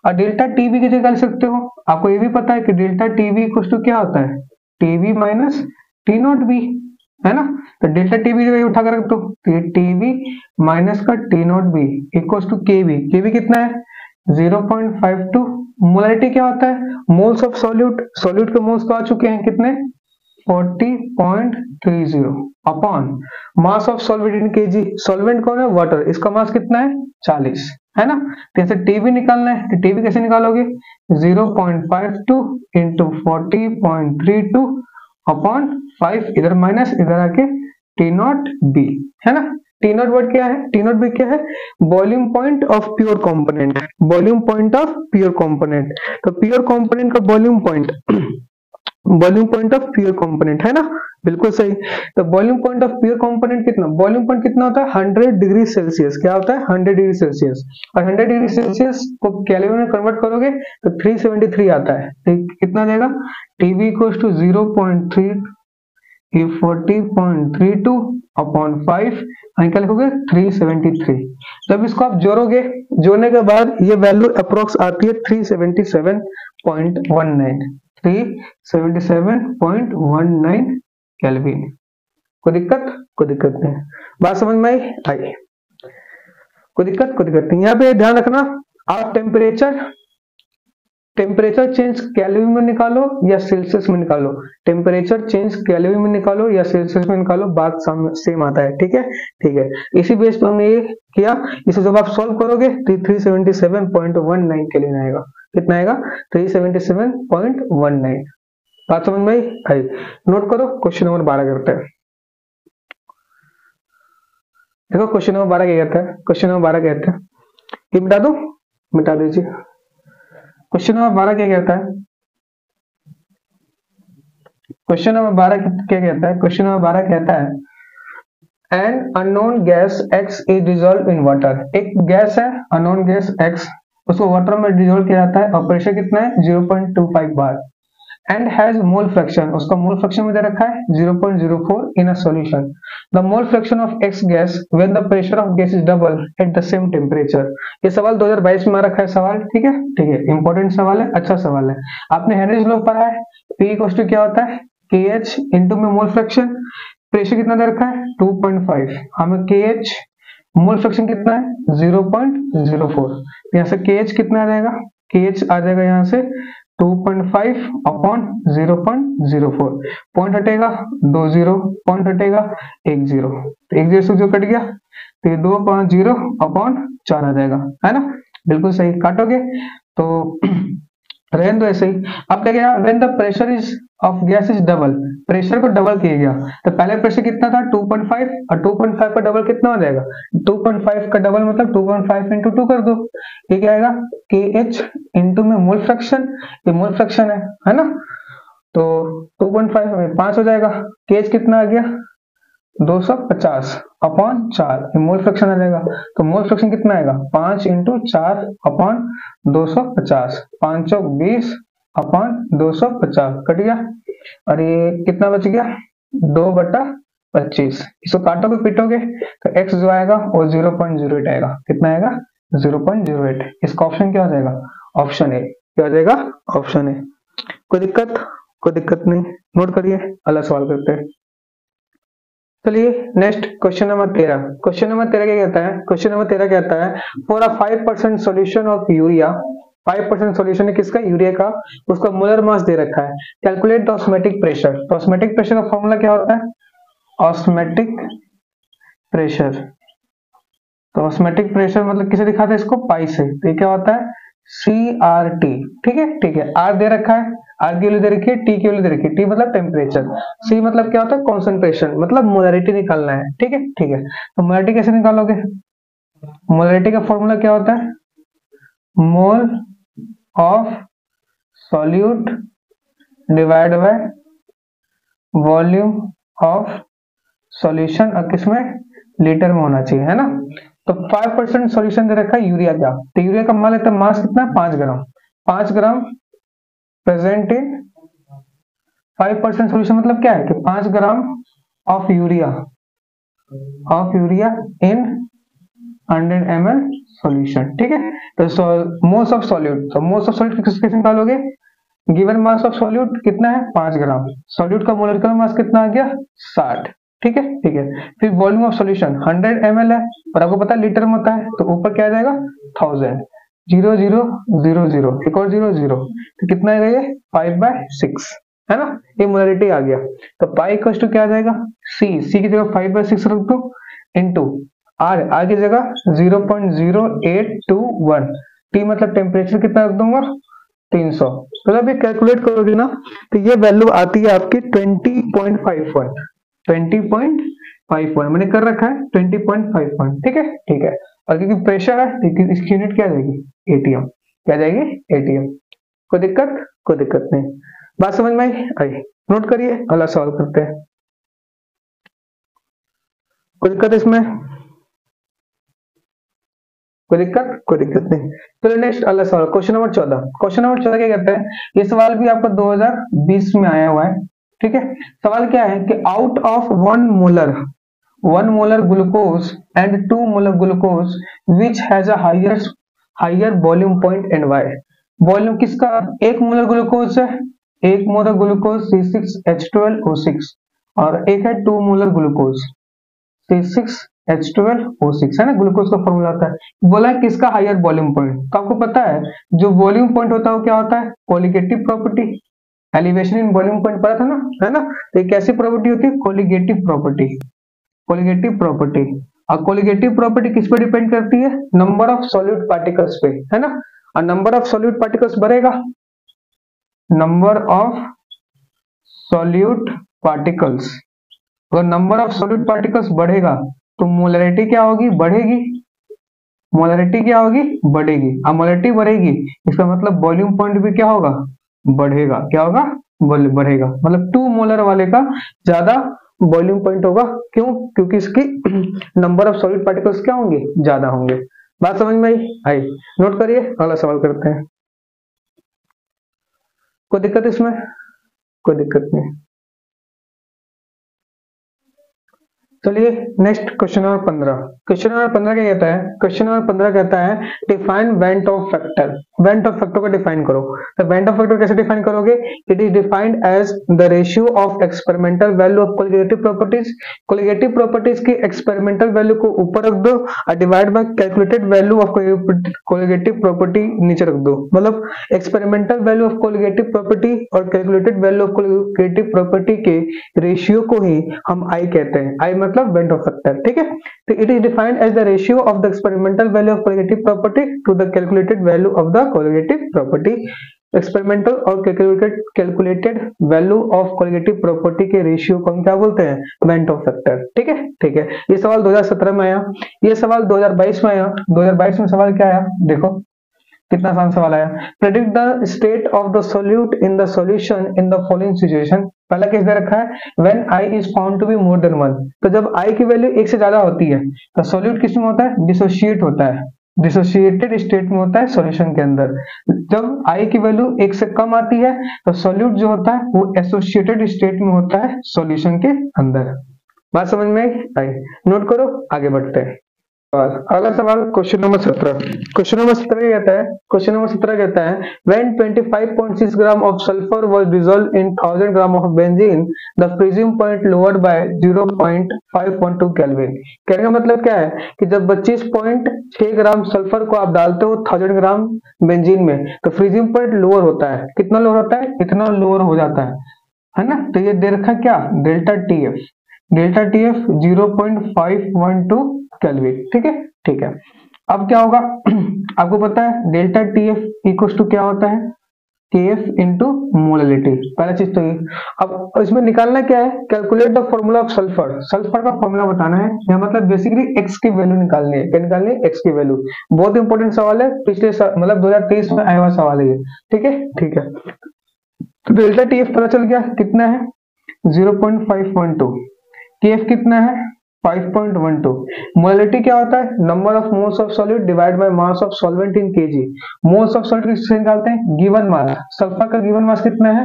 और डेल्टा टीबी की जगह लिख सकते हो, आपको ये भी पता है कि डेल्टा टीबी इक्वल टू क्या होता है TB minus T naught B, है ना, तो डेल्टा टीबी जगह उठा कर रख दो, टीबी माइनस का T naught B equal to KB, KB कितना है 0.52। मोलालिटी क्या होता है मोल्स ऑफ सॉल्यूट, सॉल्यूट के मोल्स तो आ चुके हैं कितने 40.30 upon mass of solvent in KG, solvent कौन है वाटर, इसका मास कितना है 40, है ना, तो ऐसे टीबी निकालना है, तो टीबी कैसे निकालोगे 0.52 इंटू 40.32 अपॉन 5, इधर माइनस इधर आके टी नॉट बी, है ना। टी नॉट वर्ड क्या है, टी नॉट बी क्या है boiling point of pure component, boiling point of pure component, तो प्योर कंपोनेंट का boiling point boiling point of pure component, है ना, बिल्कुल सही। तो boiling point of pure component कितना, बॉइलिंग पॉइंट कितना होता है 100 डिग्री सेल्सियस, क्या होता है 100 डिग्री सेल्सियस, और 100 डिग्री सेल्सियस को केल्विन में कन्वर्ट करोगे तो 373 आता है, तो कितना देगा टीबी इक्वल टू 0.3 40.32 अपॉन 5, क्या लिखोगे 373। जब इसको आप जोड़ोगे, जोड़ने के बाद ये वैल्यू अप्रोक्स आती है 377.19 केल्विन। कोई दिक्कत नहीं, बात समझ में आई, कोई दिक्कत नहीं। यहाँ पे ध्यान रखना, आप टेम्परेचर चेंज केल्विन में निकालो या सेल्सियस में निकालो, टेम्परेचर चेंज केल्विन में निकालो या सेल्सियस में निकालो, बात सेम आता है। ठीक है, ठीक है, इसी बेस पर हमने ये किया। इसे जब आप सॉल्व करोगे तो 377.19 केल्विन आएगा, कितना आएगा 377.19। बात समझ में आई, नोट करो। क्वेश्चन नंबर 12 करते हैं। देखो क्वेश्चन नंबर 12 क्या कहता है, क्वेश्चन नंबर 12 कहता है, ये मिटा दो, मिटा दीजिए। क्वेश्चन नंबर 12 क्या कहता है, क्वेश्चन नंबर 12 क्या कहता है, क्वेश्चन नंबर 12 कहता है an unknown gas X is dissolve in water, एक गैस है अननोन गैस X, उसको वाटर में डिसॉल्व किया जाता है और प्रेशर कितना है 0.25 bar, and has mole fraction, उसका मोल फ्रैक्शन में दे रखा है 0.04 in a solution. The mole fraction of X gas when the pressure of gas is double at the same temperature. ये सवाल 2022 में आ रखा है सवाल, ठीक है, ठीक है, इंपॉर्टेंट सवाल है, अच्छा सवाल है। आपने हेनरीज लॉ पढ़ा है, P इक्वल टू क्या होता है KH इंटू में मोल फ्रैक्शन, प्रेशर कितना दे रखा है 2.5, हमें KH मोल फ्रैक्शन कितना है 0.04, यहाँ से KH कितना आ जाएगा, KH आ जाएगा यहाँ से 2.5 अपॉन 0.04, पॉइंट हटेगा 2 जीरो, पॉइंट हटेगा 1 जीरो, तो 1 जीरो से जो कट गया तो ये 2.0 अपॉन 4 आ जाएगा, है ना, बिल्कुल सही। काटोगे तो रहने दो ऐसे ही। अब क्या गया, when the pressure is of gas is double, pressure को डबल किया गया, तो पहले प्रेशर कितना था 2.5, और 2.5 का डबल कितना हो जाएगा, 2.5 का डबल मतलब 2.5 इंटू 2 कर दो, ये क्या आएगा KH इंटू में मोल फ्रैक्शन, ये मोल फ्रैक्शन है ना, तो 2.5 में 5 हो जाएगा, KH कितना आ गया 250 अपॉन 4, मोल फ्रैक्शन आ जाएगा, तो मोल फ्रैक्शन कितना आएगा 5 इंटू 4 अपॉन 250, 5 चौक 20 अपॉन 250 कट गया, और ये कितना बच गया 2/25, इसको काटोगे पीटोगे तो x जो आएगा वो 0.08 आएगा, कितना आएगा 0.08, इसका ऑप्शन क्या हो जाएगा, ऑप्शन ए, क्या हो जाएगा ऑप्शन ए। कोई दिक्कत नहीं, नोट करिए, अगला सवाल करते हैं। चलिए next question number 13। Question number 13 क्या कहता है, क्वेश्चन नंबर 13 कहता है for a 5% solution of urea, 5% solution है किसका, यूरिया का, उसका मोलर मास दे रखा है, कैलकुलेट द ऑस्मोटिक प्रेशर, तो ऑस्मोटिक प्रेशर का फॉर्मूला क्या होता है, ऑस्मोटिक प्रेशर, तो ऑस्मोटिक प्रेशर मतलब किसे दिखाते हैं, इसको पाई से, तो ये क्या होता है CRT, ठीक है, R दे रखा है, R की वैल्यू दे रखी है, T की वैल्यू दे रखी है, T मतलब टेम्परेचर, C मतलब क्या होता है कॉन्सेंट्रेशन, मतलब मोलरिटी निकालना है, ठीक है, तो मोलरिटी कैसे निकालोगे, मोलरिटी का फॉर्मूला क्या होता है, mole of solute divide by volume of solution, और किसमें लीटर में होना चाहिए, है ना, तो 5% सॉल्यूशन दे रखा है यूरिया का, तो यूरिया का मान लेते हैं मास कितना है 5 ग्राम, 5 ग्राम प्रेजेंट इन 5% सॉल्यूशन मतलब क्या है कि 5 gram of urea in 100 ml solution, ठीक है, तो मोल्स ऑफ सॉल्यूट, तो मोल्स ऑफ सॉल्यूट कैसे निकालोगे, गिवन मास ऑफ सॉल्यूट कितना है 5 ग्राम, सॉल्यूट का मोलर मास कितना आ गया 60, ठीक है, फिर वॉल्यूम ऑफ सॉल्यूशन 100 ml है, और आपको पता है लीटर में होता है, तो ऊपर क्या आ जाएगा 1000, 0 0 0 0 एक और 0 0, तो कितना आएगा ये 5/6, है ना, ये मोलरिटी आ गया, तो पाई इक्वल टू क्या आ जाएगा C की जगह 5/6 रख दो इंटू R की जगह 0.0821, T मतलब टेम्परेचर कितना रख दूंगा 300, तो जब ये कैलकुलेट करोगे ना तो ये वैल्यू आती है आपकी 20.51, 20.51 मैंने कर रखा है 20.51, ठीक है, और क्योंकि प्रेशर है तो इसकी यूनिट क्या आ जाएगी ATM, क्या आ जाएगी ATM, कोई दिक्कत नहीं, बात समझ में आई, नोट करिए, अगला सवाल करते हैं, कोई दिक्कत इसमें, कोई दिक्कत नहीं, चलो नेक्स्ट अगला सवाल, क्वेश्चन नंबर 14। क्वेश्चन नंबर 14 क्या कहते हैं, ये सवाल भी आपका 2020 में आया हुआ है, ठीक है, सवाल क्या है कि out of 1 molar glucose and 2 molar glucose which has a higher volume point and why, volume किसका, 1 मोलर ग्लूकोज है, 1 मोलर ग्लूकोज C6H12O6, और एक है 2 मोलर ग्लूकोज C6H12O6, है ना, ग्लूकोज का फॉर्मूला होता है, बोला है किसका हायर वॉल्यूम पॉइंट, तो आपको पता है जो वॉल्यूम पॉइंट होता है वो क्या होता है colligative property, elevation in volume point पता था ना, है ना, तो एक ऐसी प्रॉपर्टी होती है कोलिगेटिव प्रॉपर्टी, और कोलिगेटिव प्रॉपर्टी किस पे डिपेंड करती है, नंबर ऑफ सॉल्यूट पार्टिकल्स पे, है ना, और नंबर ऑफ सॉल्यूट पार्टिकल्स बढ़ेगा, नंबर ऑफ सॉल्यूट पार्टिकल्स, अगर नंबर ऑफ सॉल्यूट पार्टिकल्स बढ़ेगा तो मोलरिटी क्या होगी बढ़ेगी, मोलरिटी क्या होगी बढ़ेगी, अब मोलरिटी बढ़ेगी इसका मतलब वॉल्यूम पॉइंट भी क्या होगा बढ़ेगा, क्या होगा बढ़ेगा, मतलब 2 मोलर वाले का ज्यादा वॉल्यूम पॉइंट होगा, क्यों, क्योंकि इसकी नंबर ऑफ सॉलिड पार्टिकल्स क्या होंगे ज्यादा होंगे, बात समझ में आई, नोट करिए, अगला सवाल करते हैं, कोई दिक्कत इसमें, कोई दिक्कत नहीं, चलिए next question number 15। Question number 15 क्या कहता है? क्वेश्चन नंबर 15 कहता है define van't Hoff factor. Van't Hoff factor को डिफाइन करो। तो वेंट ऑफ फैक्टर कैसे डिफाइन करोगे? It is defined as the ratio of experimental value of colligative properties. Colligative properties की एक्सपेरिमेंटल वैल्यू को ऊपर रख दो और divide by calculated value of colligative property नीचे रख दो। मतलब experimental value of colligative property और calculated value of colligative property के रेशियो को ही हम आई कहते हैं। आई मतलब वेंट ऑफ फैक्टर, ठीक है। तो it is defined as the ratio of the experimental value of colligative property to the calculated value of the colligative property. Experimental और calculated value of colligative property के रेशियो को हम क्या बोलते हैं? वेंट ऑफ फैक्टर, ठीक है, ठीक है। ये सवाल 2017 में आया, ये सवाल 2022 में आया। 2022 में सवाल क्या आया देखो, कितना आसान सवाल आया। Predict the state of the solute in the solution in the following situation. पहला केस दे रखा है when i is found to be more than 1। तो जब i की वैल्यू 1 से ज्यादा होती है तो सोल्यूट किस में होता है? डिसोशिएट होता है, डिसोशिएटेड स्टेट में होता है सॉल्यूशन के अंदर। जब i की वैल्यू 1 से कम आती है तो सोल्यूट जो होता है वो एसोसिएटेड स्टेट में होता है सॉल्यूशन के अंदर। बात समझ में आई? नोट करो, आगे बढ़ते हैं। अगला सवाल क्वेश्चन नंबर 17। क्वेश्चन नंबर 17 कहता है, क्वेश्चन नंबर 17 कहता है when 25.6 gram of sulphur was dissolved in 1000 gram of benzene the freezing point lowered by 0.512 kelvin. कहने का मतलब क्या है कि जब 25.6 ग्राम सल्फर को आप डालते हो 1000 ग्राम बेंजीन में तो फ्रीजिंग पॉइंट लोअर होता है। कितना लोअर होता है? इतना लोअर हो जाता है ना। तो ये दे रखा क्या? Delta TF, delta TF 0.512 kelvin, ठीक है, ठीक है। अब क्या होगा आपको पता है डेल्टा टीएफ इक्वल टू क्या होता है? K F into molality. पहला चीज तो ये। अब इसमें निकालना क्या है? Calculate the formula of sulphur. Sulphur का फॉर्मूला बताना है या मतलब बेसिकली एक्स की वैल्यू निकालनी है। क्या निकालनी है? एक्स की वैल्यू। बहुत इंपॉर्टेंट सवाल है, पिछले मतलब 2023 में आया हुआ सवाल है ये, ठीक है, ठीक है। तो डेल्टा टीएफ पता चल गया कितना है? 0.512। केएफ कितना है? 5.12। मोलैलिटी क्या होता है? Number of moles of solid divide by mass of solvent in KG. Moles of solid किससे निकालते हैं? Given mass. सल्फर का गिवन मास कितना है?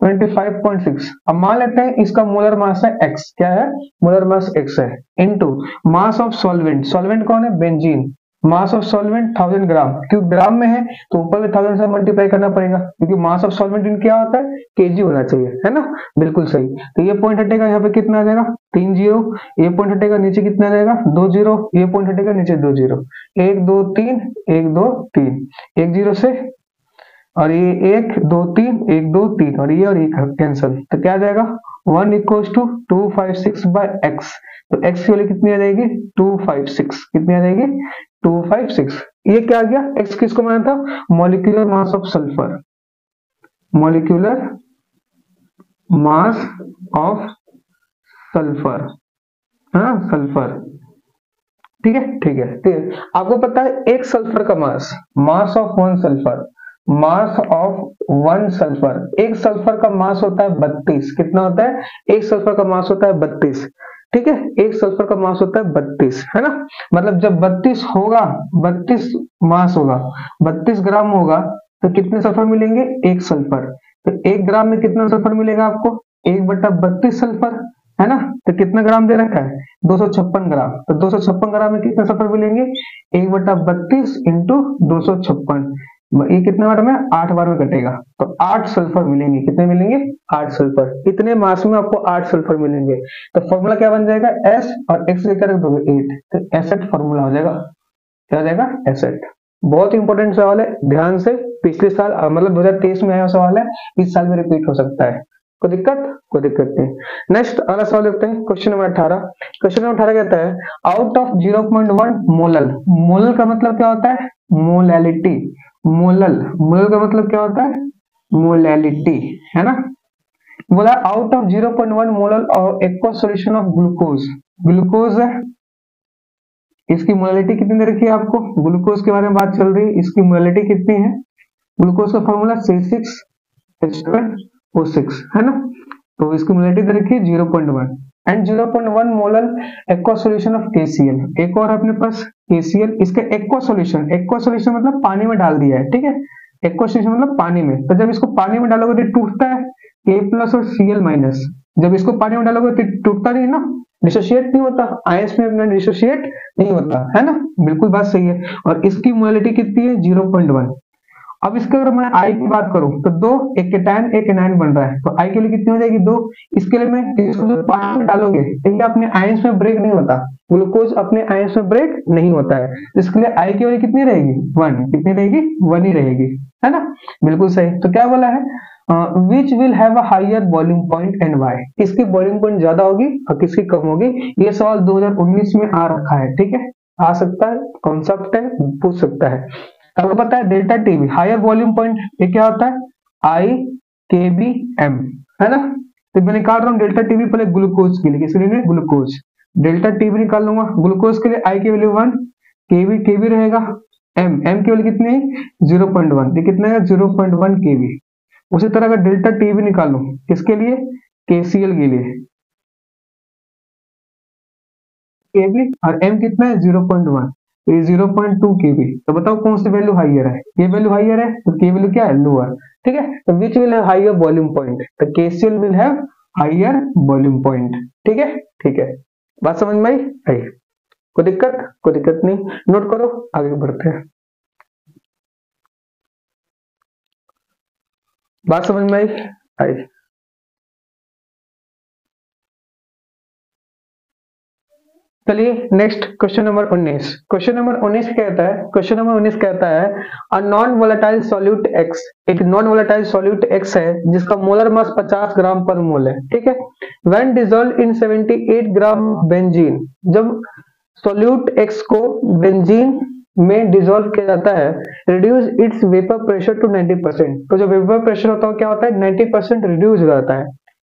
25.6। अब मान लेते हैं इसका मोलर मास है x। क्या है? मोलर मास x है into mass of solvent. Solvent कौन है? बेंजीन। मास ऑफ सॉल्वेंट 1000 ग्राम, क्योंकि ग्राम में है तो ऊपर में 1000 से मल्टीप्लाई करना पड़ेगा क्योंकि मास ऑफ सॉल्वेंट इन क्या होता है? केजी होना चाहिए, है ना। बिल्कुल सही। तो ये पॉइंट हटेगा, यहाँ पे कितना आ जाएगा? 3 जीरो। ये पॉइंट हटेगा, नीचे कितना आ जाएगा? 2 जीरो। ये पॉइंट हटेगा, नीचे 2 जीरो। 1 2 3 1 2 3 1 जीरो से, और ये 1 2 3 1 2 3 और ये कैंसिल। तो क्या आ जाएगा? 1 इक्वल्स टू 256 बाय एक्स। तो x की वैल्यू कितनी आ जाएगी? 256। कितनी आ जाएगी? 256। ये क्या आ गया? x किसको माना था? Molecular mass of sulphur. Molecular mass of sulphur, हाँ सल्फर, ठीक है, ठीक है, ठीक है। आपको पता है एक सल्फर का mass, mass of one sulphur, mass of one sulphur, एक सल्फर का मास होता है 32। कितना होता है? एक सल्फर का मास होता है 32, ठीक है। एक सल्फर का मास होता है 32, है ना। मतलब जब 32 होगा, 32 मास होगा, 32 ग्राम होगा तो कितने सल्फर मिलेंगे? एक सल्फर। तो 1 ग्राम में कितना सल्फर मिलेगा आपको? 1/32 सल्फर, है ना। तो कितना ग्राम दे रखा है? 256 ग्राम। तो 256 ग्राम में कितने सल्फर मिलेंगे? 1/32 इंटू 256। ये कितने बार में? 8 बार में कटेगा तो 8 सल्फर मिलेंगे। कितने मिलेंगे? 8 सल्फर। इतने मास में आपको 8 सल्फर मिलेंगे। तो फॉर्मूला क्या बन जाएगा? S और x लेकर रख दोगे 8, तो एसेट फॉर्मूला हो जाएगा। क्या हो जाएगा? एसेट। बहुत इंपॉर्टेंट सवाल है, ध्यान से। पिछले साल मतलब 2023 में आया सवाल है, इस साल में रिपीट हो सकता है। कोई दिक्कत? कोई दिक्कत नहीं। नेक्स्ट अगला सवाल देखते हैं, क्वेश्चन नंबर 18। क्वेश्चन नंबर 18 कहता है आउट ऑफ 0.1 मोलल। मोलल का मतलब क्या होता है? मोलैलिटी। मोलल, मोलल का मतलब क्या होता है? मोलैलिटी, है ना। बोला आउट ऑफ 0.1 मोलल और aqua solution of glucose. Glucose है, इसकी मोलैलिटी कितनी दे रखी है आपको? ग्लूकोज के बारे में बात चल रही है, इसकी मोलैलिटी कितनी है? ग्लूकोज का फॉर्मूला C6H12O6, है ना। तो इसकी मोलैलिटी दे रखी है 0.1 and 0.1 molal aqua solution of KCl। एक और अपने पास KCl, इसका एक्वा सॉल्यूशन, एक्वा सॉल्यूशन मतलब पानी में डाल दिया है, ठीक है। एक्वा सॉल्यूशन मतलब पानी में। तो जब इसको पानी में डालोगे तो टूटता है, K+ और Cl-। जब इसको पानी में डालोगे तो टूटता नहीं ना, डिसोशिएट नहीं होता, आयंस में अपना डिसोशिएट नहीं होता, है ना, बिल्कुल बात सही है। और इसकी मोलैलिटी कितनी है 0.1। अब इसके अगर मैं आई की बात करूं तो दो, एक केटायन एक एनायन बन रहा है, तो आई के लिए कितनी हो जाएगी 2। इसके लिए मैं इसको जो पानी में डालोगे तो ये अपने आयंस में ब्रेक नहीं होता, ग्लूकोज अपने आयंस में ब्रेक नहीं होता है, इसके लिए आई की वैल्यू कितनी रहेगी 1। कितनी रहेगी 1 ही रहेगी, है ना, बिल्कुल सही। तो क्या बोला है, which will have a higher boiling point and why, किसकी बॉइलिंग पॉइंट ज्यादा होगी और किसकी कम होगी। ये सवाल 2019 में आ रखा है, ठीक है, आ सकता है, कॉन्सेप्ट है, पूछ सकता है। आपको पता है delta T B higher volume point ये क्या होता है, आई के बी एम, है ना। तो मैं निकाल रहा हूँ डेल्टा टीबी पहले ग्लूकोज के लिए, किसके लिए, ग्लूकोज, डेल्टा टीबी निकाल लूंगा। ग्लूकोज के लिए आई की वैल्यू 1, केबी रहेगा, एम की वैल्यू कितनी है 0.1, ये कितना है 0.1 केबी। उसी तरह अगर डेल्टा टीबी निकालू किसके लिए, केसीएल के लिए, केबी, और एम कितना है 0.1, तो ये 0.2 केबी। तो बताओ कौन सी वैल्यू हाइयर है, ये वैल्यू हाइयर है, तो के वैल्यू क्या है लोअर, ठीक है। तो which will have higher volume point, तो KCl will have higher volume point, ठीक है, ठीक है। बात समझ में आई, कोई दिक्कत, कोई दिक्कत नहीं, नोट करो, आगे बढ़ते हैं। बात समझ में आई। चलिए next question number 19। Question number 19 कहता है, क्वेश्चन नंबर 19 कहता है a non volatile solute x, एक नॉन वोलेटाइल सॉल्यूट एक्स है जिसका मोलर मास 50 ग्राम पर मोल है, ठीक है। When dissolve in 78 gram benzene, जब सॉल्यूट एक्स को बेंजीन में डिसॉल्व किया जाता है, reduce its vapour pressure to 90%, तो जो वेपर प्रेशर होता है क्या होता है 90% रिड्यूस हो जाता है।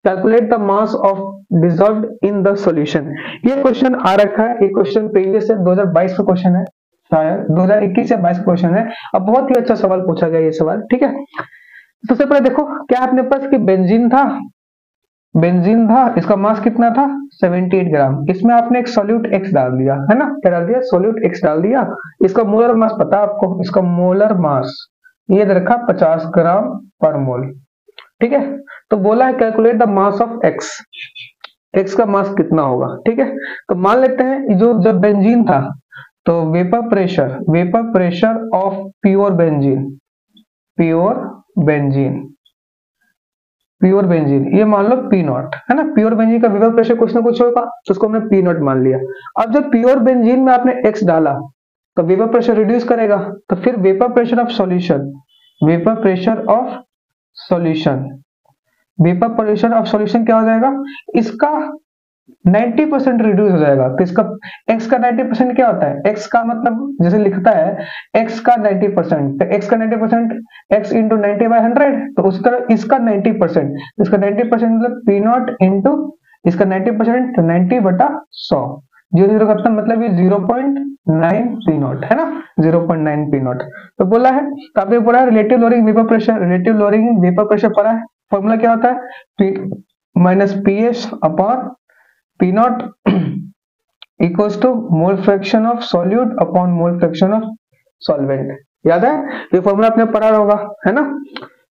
Calculate the mass of dissolved in the solution. ये क्वेश्चन आ रखा है, ये क्वेश्चन प्रीवियस है 2022 का क्वेश्चन है, शायद 2021 या 22 का क्वेश्चन है। अब बहुत ही अच्छा सवाल पूछा गया ये सवाल, ठीक है। सबसे पहले देखो क्या अपने पास कि बेंजीन था, बेंजीन था, इसका मास कितना था 78 ग्राम, इसमें आपने एक सॉल्यूट एक्स डाल दिया, है ना, क्या डाल दिया सॉल्यूट एक्स डाल दिया। इसका मोलर मास पता है आपको, इसका मोलर मास ये रखा 50 ग्राम पर मोल, ठीक है। तो बोला है calculate the mass of x, x का मास कितना होगा, ठीक है। तो मान लेते हैं जो जब बेंजीन था तो vapour pressure of pure benzene, pure benzene, pure benzene, ये मान लो पी नॉट, है ना, प्योर बेंजीन का वेपर प्रेशर कुछ ना कुछ होगा, तो उसको हमने पी नॉट मान लिया। अब जब प्योर बेंजीन में आपने एक्स डाला तो वेपर प्रेशर रिड्यूस करेगा, तो फिर vapour pressure of solution, vapour pressure of solution, vapour pressure of solution क्या हो जाएगा, इसका 90% रिड्यूस हो जाएगा। तो इसका x का 90% क्या होता है, x का मतलब जैसे लिखता है x का 90%, तो x का 90% x इंटू 90/100, तो उसका इसका 90%, इसका 90% मतलब पी नॉट इंटू इसका 90%, तो 90/100, 0 का मतलब ये 0.9 पी नॉट, है ना, 0.9 पी नॉट। तो बोला है, तो आपने बोला relative lowering vapour pressure, relative lowering vapour pressure पड़ा है, फॉर्मूला क्या होता है P minus P S upon P naught equals to mole fraction of solute upon mole fraction of solvent. याद है ये फॉर्मूला आपने पढ़ा होगा, है ना,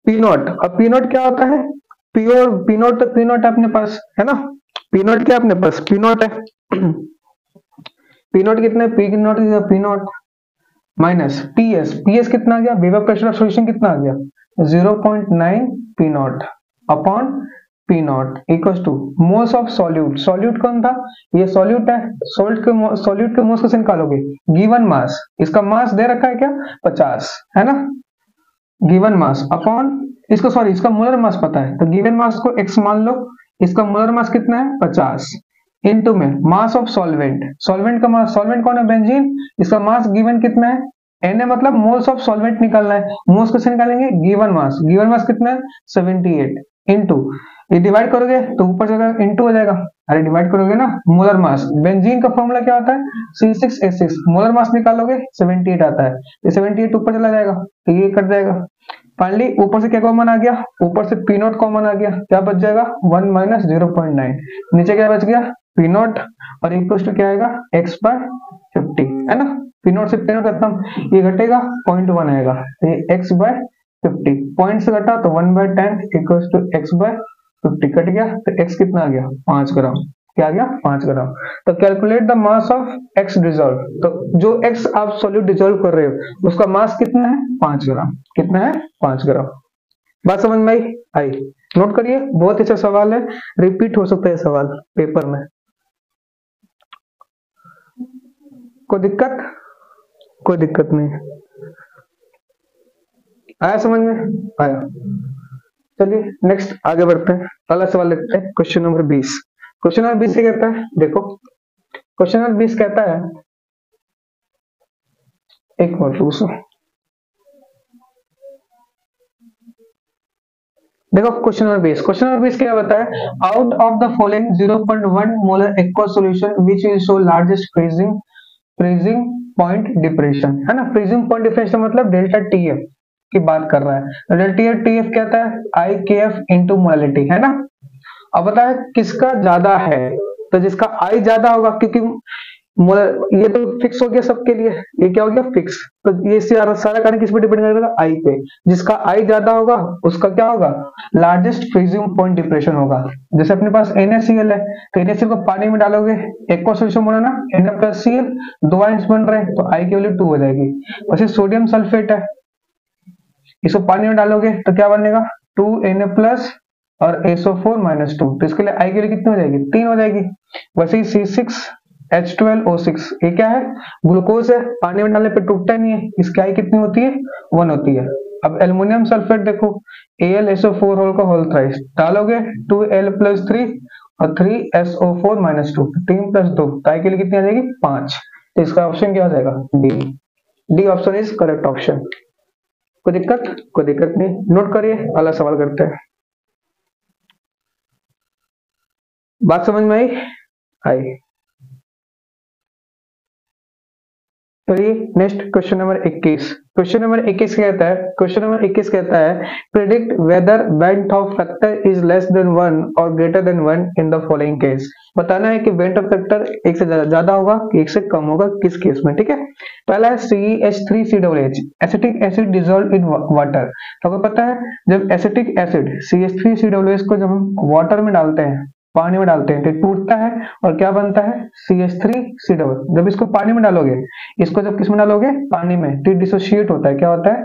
पी नॉट। अब पी नॉट क्या होता है, प्योर पी नॉट, तो पी नॉट अपने पास है ना, पी नॉट क्या अपने पास पी नॉट है, पी नॉट कितना है, P not P not minus P S, P S कितना आ गया, वेपर प्रेशर ऑफ सॉल्यूशन कितना आ गया 0.9 P not upon P naught equals two moles of solute, solute कौन था, ये सॉल्यूट है, सॉल्यूट के मोल्स कैसे निकालोगे, गिवन मास, इसका मास दे रखा है क्या 50, है ना, गिवन मास अपॉन इसको, सॉरी इसका मोलर मास पता है, तो गिवन मास को x मान लो, इसका मोलर मास कितना है 50 इनटू में मास ऑफ सॉल्वेंट, सॉल्वेंट का मास, सॉल्वेंट कौन है बेंजीन, इसका मास गिवन कितना है एन है, मतलब मोल्स ऑफ सॉल्वेंट निकालना है, मोल्स कैसे निकालेंगे गिवन मास कितना है 78 इनटू, ये डिवाइड करोगे तो ऊपर जाएगा इनटू हो जाएगा, अरे डिवाइड करोगे ना, मोलर मास, बेंजीन का फॉर्मूला क्या होता है C6H6, मोलर मास निकालोगे 78 आता है, ये 78 ऊपर चला जाएगा तो ये कट जाएगा, फाइनली ऊपर से क्या कॉमन आ गया, ऊपर से पी नॉट कॉमन आ गया, क्या बच जाएगा 1 माइनस 0.9, नीचे क्या बच गया पी नॉट और इक्वल टू क्या आएगा x/50, है ना, पी नॉट से पी नॉट खत्म, ये घटेगा 0.1 आएगा, ये x/50, पॉइंट से घटा तो 1/10 इक्वल टू x/50 कट गया, तो x कितना आ गया 5 ग्राम, क्या आ गया 5 ग्राम। तो calculate the mass of x dissolve, तो जो एक्स आप सॉल्यूट डिजोल्व कर रहे हो उसका मास कितना है 5 ग्राम। कितना है 5 ग्राम। बात समझ में आई? नोट करिए, बहुत अच्छा सवाल है, रिपीट हो सकता है सवाल पेपर में। कोई दिक्कत? कोई दिक्कत नहीं, आया समझ में? आया। चलिए नेक्स्ट आगे बढ़ते हैं, अगला सवाल लेते हैं, क्वेश्चन नंबर 20। क्वेश्चन नंबर 20 क्या कहता है, देखो क्वेश्चन नंबर 20 कहता है, एक मिनट पूछो, देखो क्वेश्चन नंबर 20। क्वेश्चन नंबर 20 क्या बताया, out of the following 0.1 molar aqua solution which will show largest freezing point depression, है ना। फ्रीजिंग पॉइंट डिप्रेशन मतलब डेल्टा टीएफ की बात कर रहा है। डेल्टा टीएफ क्या होता है, i K F into molality, है ना। अब बताए किसका ज्यादा है, तो जिसका आई ज्यादा होगा, क्योंकि ये तो फिक्स हो गया सबके लिए, ये क्या हो गया फिक्स, तो ये सारा कारण किस पे डिपेंड करेगा, आई पे। जिसका आई ज्यादा होगा उसका क्या होगा, लार्जेस्ट फ्रीजिंग पॉइंट डिप्रेशन होगा। जैसे अपने पास NaCl है, तो NaCl को पानी में डालोगे, एक्वा सॉल्यूशन बनाना, Na+Cl, 2 आयंस बन रहे हैं, तो आई की वैल्यू 2 हो जाएगी। वैसे सोडियम सल्फेट है, इसको पानी में डालोगे तो क्या बनेगा, 2Na+ और SO4-2, तो इसके लिए आई की वैल्यू कितनी हो जाएगी, 3 हो जाएगी। वैसे ही C6H12O6, ये क्या है, ग्लूकोज है, पानी में डालने पे टूटता नहीं है, इसकी आई कितनी होती है, 1 होती है। अब एल्युमिनियम सल्फेट देखो, AlSO4 होल का होल थ्राइस डालोगे, 2L+3 और 3SO4-2, 3 + 2, तो आई के लिए कितनी आ जाएगी 5। तो इसका ऑप्शन क्या हो जाएगा, D option is correct option. कोई दिक्कत? कोई दिक्कत नहीं, नोट करिए, अगला सवाल करते हैं। बात समझ में आई? चलिए next question number 21। Question number 21 कहता है, क्वेश्चन नंबर 21 कहता है, predict whether van't Hoff factor is less than 1 और greater than 1 in the following case. बताना है कि बेंट ऑफ फैक्टर एक से ज्यादा होगा कि एक से कम होगा, किस केस में, ठीक है। पहला है CH3COOH, acetic acid dissolve in water. तो आपको पता है जब एसिटिक एसिड CH3COOH को जब हम वाटर में डालते हैं, पानी में डालते हैं, तो टूटता है और क्या बनता है, CH3COOH। जब इसको पानी में डालोगे, इसको जब किस में डालोगे, पानी में, तो डिसोशिएट होता है, क्या होता है,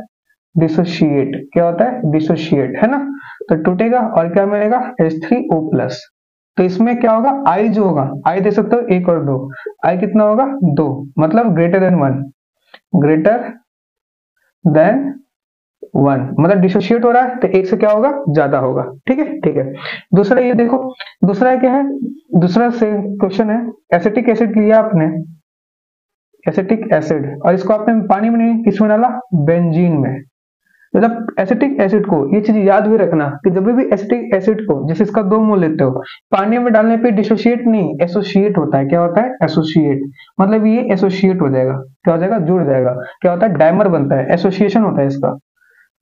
डिसोशिएट, क्या होता है, डिसोशिएट, है ना। तो टूटेगा और क्या मिलेगा, H3O+। तो इसमें क्या होगा, आई जो होगा, आई दे सकते हो 1 और 2, आई कितना होगा 2, मतलब ग्रेटर देन 1, ग्रेटर देन 1, मतलब डिसोशिएट हो रहा है तो एक से क्या होगा, ज्यादा होगा, ठीक है, ठीक है। दूसरा ये देखो, दूसरा क्या है, दूसरा से क्वेश्चन है, एसिटिक एसिड लिया आपने, एसिटिक एसिड, और इसको आपने पानी में नहीं, किसमें डाला, बेंजीन में। मतलब एसिटिक एसिड को, ये चीज याद भी रखना कि जब भी एसिटिक एसिड को, जैसे इसका 2 मोल लेते हो, पानी में डालने पे डिसोशिएट नहीं, एसोसिएट होता है, क्या होता है, एसोसिएट, मतलब ये एसोसिएट हो जाएगा, क्या हो जाएगा, जुड़ जाएगा, क्या होता है, डाइमर बनता है, एसोसिएशन होता है इसका,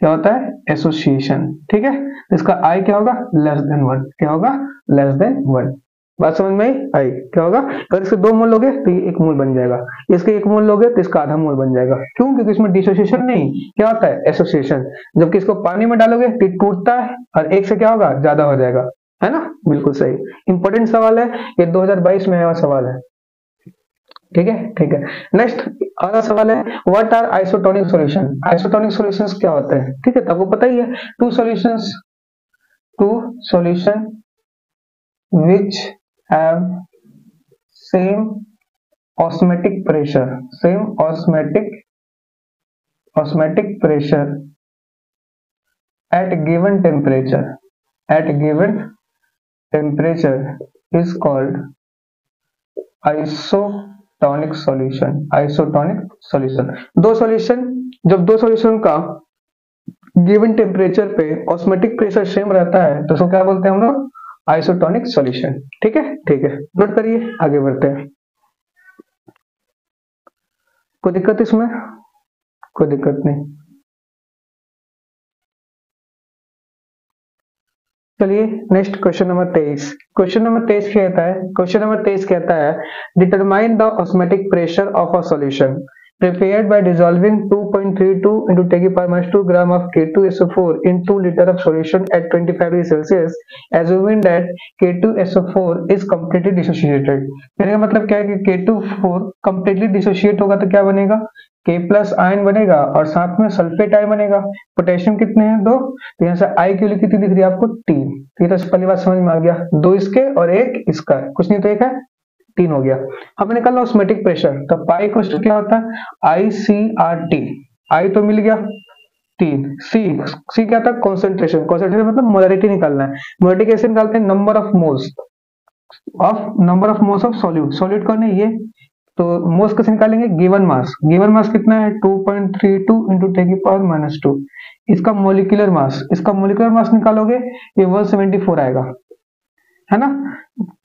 क्या होता है, एसोसिएशन, ठीक है। इसका आई क्या होगा, लेस देन 1, क्या होगा, लेस देन 1। बात समझ में आई? क्या होगा, अगर इसके 2 मोल लोगे तो ये 1 मोल बन जाएगा, इसके 1 मोल लोगे तो इसका आधा मोल बन जाएगा। क्यों? क्योंकि इसमें डिसोसिएशन नहीं, क्या होता है, एसोसिएशन। जबकि इसको पानी में डालोगे तो टूटता है और एक से क्या होगा, ज्यादा हो जाएगा, है ना। बिल्कुल सही, इंपॉर्टेंट सवाल है ये, 2022 में आया सवाल है, ठीक है, ठीक है। नेक्स्ट अगला सवाल है, what are isotonic solution. Isotonic solutions क्या होते हैं, ठीक है, तो आपको पता ही है, two solution which have same osmotic pressure, same osmotic pressure at given temperature is called isotonic solution. Isotonic solution, दो सॉल्यूशन, जब दो सॉल्यूशन का गिवन टेम्परेचर पे ऑस्मोटिक प्रेशर सेम रहता है तो उसको क्या बोलते हैं हम लोग, आइसोटोनिक सॉल्यूशन, ठीक है, ठीक है। नोट करिए, आगे बढ़ते हैं। कोई दिक्कत इसमें? कोई दिक्कत नहीं। चलिए next question number 23। Question number 23 कहता है, क्वेश्चन नंबर 23 कहता है, determine the osmotic pressure of a solution. prepared by dissolving 2.32 into 10 की power minus 2 gram of K2SO4 in 2 liter of solution at 25 degree Celsius, assuming that K2SO4 is completely dissociated। कहने का मतलब क्या है कि K2O4 completely dissociate होगा तो क्या बनेगा, K प्लस आयन बनेगा और साथ में सल्फेट आयन बनेगा। पोटेशियम कितने हैं, 2, तो यहाँ से आई की वैल्यू कितनी दिख रही है आपको, 3। तो ये तो पहली बात समझ में आ गया, 2 इसके और 1 इसका, कुछ नहीं तो 1 है, 3 हो गया। हमें निकालना ऑस्मोटिक प्रेशर, तो पाई इक्वल क्या होता है, ICRT, आई तो मिल गया 3, सी क्या था, कॉन्सेंट्रेशन, कॉन्सेंट्रेशन मतलब मोलरिटी निकालना है। मोलरिटी कैसे निकालते हैं, number of moles of solute कौन है ये, तो मोल्स कैसे निकालेंगे, गिवन मास कितना है 2.32 into 10 की पावर माइनस 2। इसका मोलिकुलर मास निकालोगे ये 174 आएगा, है ना।